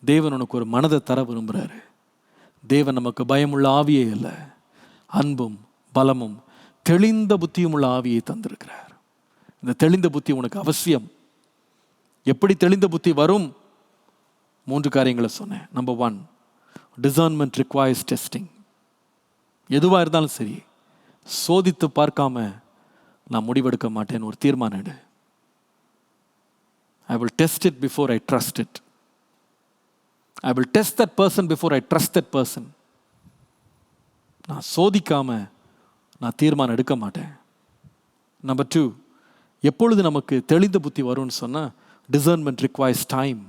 தேவன் உனக்கு ஒரு மனதை தர விரும்புகிறாரு. தேவன் நமக்கு பயமுள்ள ஆவியே இல்லை, அன்பும் பலமும் தெளிந்த புத்தியும் உள்ள ஆவியை தந்திருக்கிறார். இந்த தெளிந்த புத்தி உனக்கு அவசியம். எப்படி தெளிந்த புத்தி வரும்? 3 காரியங்களை சொன்னேன். Number 1, discernment requires testing. எதுவாக இருந்தாலும் சரி சோதித்து பார்க்காம நான் முடிவெடுக்க மாட்டேன்னு ஒரு தீர்மானம் எடு. I will test it before I trust it. I will test that person before I trust that person. நான் சோதிக்காம நான் தீர்மானம் எடுக்க மாட்டேன். நம்பர் 2, எப்பொழுது நமக்கு தெளிந்த புத்தி வரும்னு சொன்னால் discernment requires time.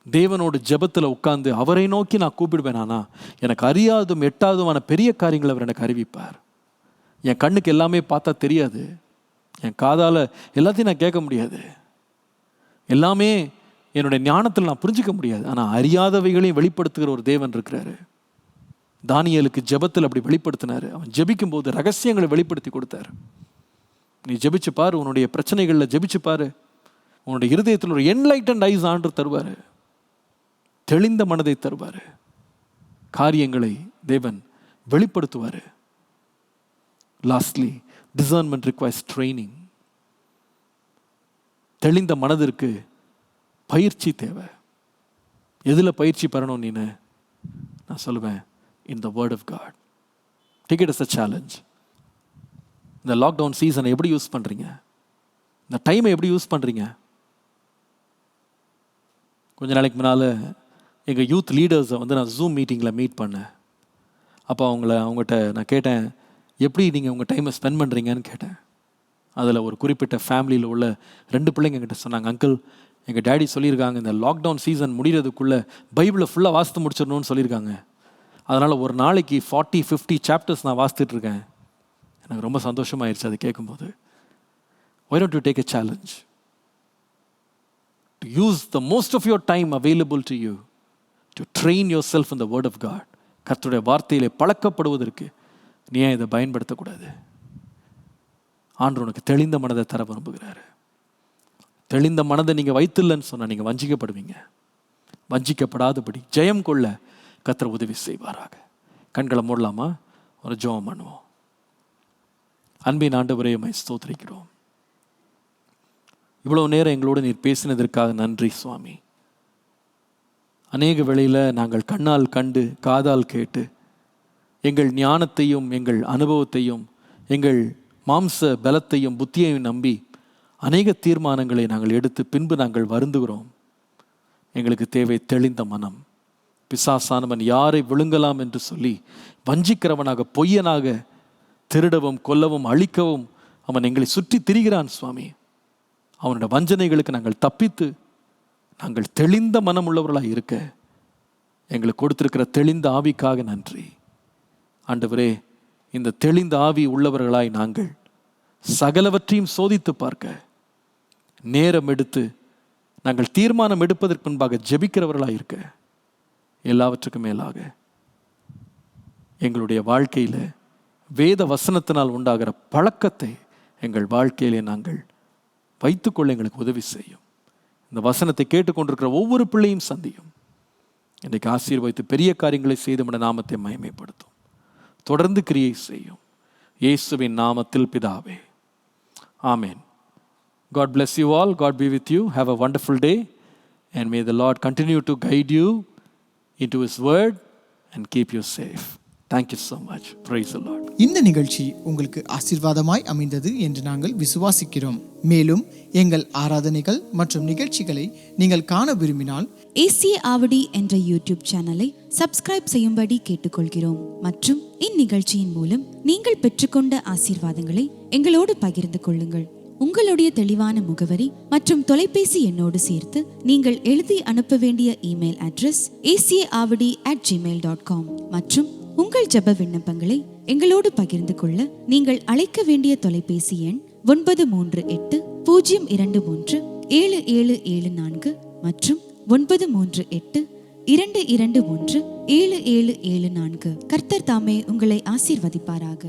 தேவனோட ஜெபத்தில் உட்கார்ந்து அவரை நோக்கி நான் கூப்பிடுவேன், ஆனால் எனக்கு அறியாதும் எட்டாதுமான பெரிய காரியங்களை அவர் எனக்கு அறிவிப்பார். என் கண்ணுக்கு எல்லாமே பார்த்தா தெரியாது, என் காதால் எல்லாத்தையும் நான் கேட்க முடியாது, எல்லாமே என்னுடைய ஞானத்தில் நான் புரிஞ்சிக்க முடியாது, ஆனால் அறியாதவைகளையும் வெளிப்படுத்துகிற ஒரு தேவன் இருக்கிறாரு. தானியேலுக்கு ஜெபத்தில் அப்படி வெளிப்படுத்தினார். அவன் ஜெபிக்கும் போது ரகசியங்களை வெளிப்படுத்தி கொடுத்தார். நீ ஜெபிச்சு பாரு, உன்னுடைய பிரச்சனைகளில் ஜெபிச்சு பாரு, உன்னுடைய இருதயத்தில் ஒரு என்லைட்டன்ட் ஐஸ் ஆண்டு தருவார், தெளிந்த மனதை தருவார், காரியங்களை தேவன் வெளிப்படுத்துவார். Lastly, discernment requires training. தெளிந்த மனதிற்கு பயிற்சி தேவை. எதில் பயிற்சி பெறணும் நீனு? நான் சொல்லுவேன், in the word of God. Take it as a challenge. இந்த லாக்டவுன் சீசனை எப்படி யூஸ் பண்ணுறீங்க? இந்த டைமை எப்படி யூஸ் பண்ணுறீங்க? கொஞ்ச நாளைக்கு முன்னால் எங்கள் யூத் லீடர்ஸை வந்து நான் ஜூம் மீட்டிங்கில் மீட் பண்ணேன். அப்போ அவங்ககிட்ட நான் கேட்டேன், எப்படி நீங்கள் உங்கள் டைமை ஸ்பெண்ட் பண்ணுறீங்கன்னு கேட்டேன். அதில் ஒரு குறிப்பிட்ட ஃபேமிலியில் உள்ள 2 பிள்ளைங்க என்கிட்ட சொன்னாங்க, அங்கிள் எங்கள் டேடி சொல்லியிருக்காங்க இந்த லாக்டவுன் சீசன் முடிகிறதுக்குள்ளே பைபிளை ஃபுல்லாக வாசித்து முடிச்சிடணும்னு சொல்லியிருக்காங்க. அதனால் ஒரு நாளைக்கு 40-50 சாப்டர்ஸ் நான் வாசித்துட்ருக்கேன். எனக்கு ரொம்ப சந்தோஷமாயிருச்சு அது கேட்கும்போது. Why don't you take a challenge to use the most of your time available to you to train yourself in the word of God? கர்த்தருடைய வார்த்தையிலே பழக்கப்படுவதற்கு நீ ஏன் இதை பயன்படுத்தக்கூடாது? ஆண்டவர் உனக்கு தெளிந்த மனதை தர விரும்புகிறாரு. தெளிந்த மனதை நீங்கள் வைத்தில்லைன்னு சொன்னால் நீங்கள் வஞ்சிக்கப்படுவீங்க. வஞ்சிக்கப்படாதபடி ஜெயம் கொள்ள கர்த்தர் உதவி செய்வாராக. கண்களை மூடலாமா? ஒரு ஜெபம் பண்ணுவோம். அன்பின் ஆண்டவரே, உம்மை ஸ்தோத்திரிக்கிறோம். இவ்வளவு நேரம் எங்களோடு நீர் பேசினதற்காக நன்றி சுவாமி. அநேக வேளையில் நாங்கள் கண்ணால் கண்டு காதால் கேட்டு எங்கள் ஞானத்தையும் எங்கள் அனுபவத்தையும் எங்கள் மாம்ச பலத்தையும் புத்தியையும் நம்பி அநேக தீர்மானங்களை நாங்கள் எடுத்து பின்பு நாங்கள் வருந்துகிறோம். எங்களுக்கு தேவை தெளிந்த மனம். பிசாசானவன் யாரை விழுங்கலாம் என்று சொல்லி வஞ்சிக்கிறவனாக, பொய்யனாக, திருடவும் கொல்லவும் அழிக்கவும் அவன் எங்களை சுற்றி திரிகிறான் சுவாமி. அவனுடைய வஞ்சனைகளுக்கு நாங்கள் தப்பித்து நாங்கள் தெளிந்த மனம் உள்ளவர்களாக இருக்க எங்களுக்கு கொடுத்திருக்கிற தெளிந்த ஆவிக்காக நன்றி ஆண்டவரே. இந்த தெளிந்த ஆவி உள்ளவர்களாய் நாங்கள் சகலவற்றையும் சோதித்து பார்க்க நேரம் எடுத்து நாங்கள் தீர்மானம் எடுப்பதற்கு முன்பாக ஜெபிக்கிறவர்களாக இருக்க எல்லாவற்றுக்கும் மேலாக எங்களுடைய வாழ்க்கையில் வேத வசனத்தினால் உண்டாகிற பழக்கத்தை எங்கள் வாழ்க்கையிலே நாங்கள் வைத்துக்கொள்ள எங்களுக்கு உதவி செய்யும். இந்த வசனத்தை கேட்டுக்கொண்டிருக்கிற ஒவ்வொரு பிள்ளையும் சந்தியும். இன்றைக்கு ஆசீர்வதித்து பெரிய காரியங்களை செய்து நம்முடைய நாமத்தை மகிமைப்படுத்தும். தொடர்ந்து கிரியை செய்யும். இயேசுவின் நாமத்தில் பிதாவே, ஆமென். God bless you all. God be with you. Have a wonderful day. And may the Lord continue to guide you into His word and keep you safe. Thank you so much. Praise the Lord. இந்த நிகழ்ச்சி உங்களுக்கு ஆசீர்வாதமாய் அமைந்தது என்று நாங்கள் விசுவாசிக்கிறோம். மேலும் எங்கள் ஆராதனைகள் மற்றும் நிகழ்ச்சிகளை நீங்கள் காண விரும்பினால் ஏசிய ஆவடி என்ற யூடியூப் சேனலை சப்ஸ்கிரைப் செய்யும்படி கேட்டுக்கொள்கிறோம். மற்றும் இந்நிகழ்ச்சியின் மூலம் நீங்கள் பெற்றுக்கொண்ட ஆசீர்வாதங்களை எங்களோடு பகிர்ந்து கொள்ளுங்கள். உங்களுடைய தெளிவான முகவரி மற்றும் தொலைபேசி எண்ணோடு சேர்த்து நீங்கள் எழுதி அனுப்ப வேண்டிய இமெயில் அட்ரஸ் acaavadi@gmail.com மற்றும் உங்கள் ஜெப விண்ணப்பங்களை எங்களோடு பகிர்ந்து கொள்ள நீங்கள் அழைக்க வேண்டிய தொலைபேசி எண் 938-023-7774 மற்றும் 938-221-7774. கர்த்தர் தாமே உங்களை ஆசீர்வதிப்பாராக.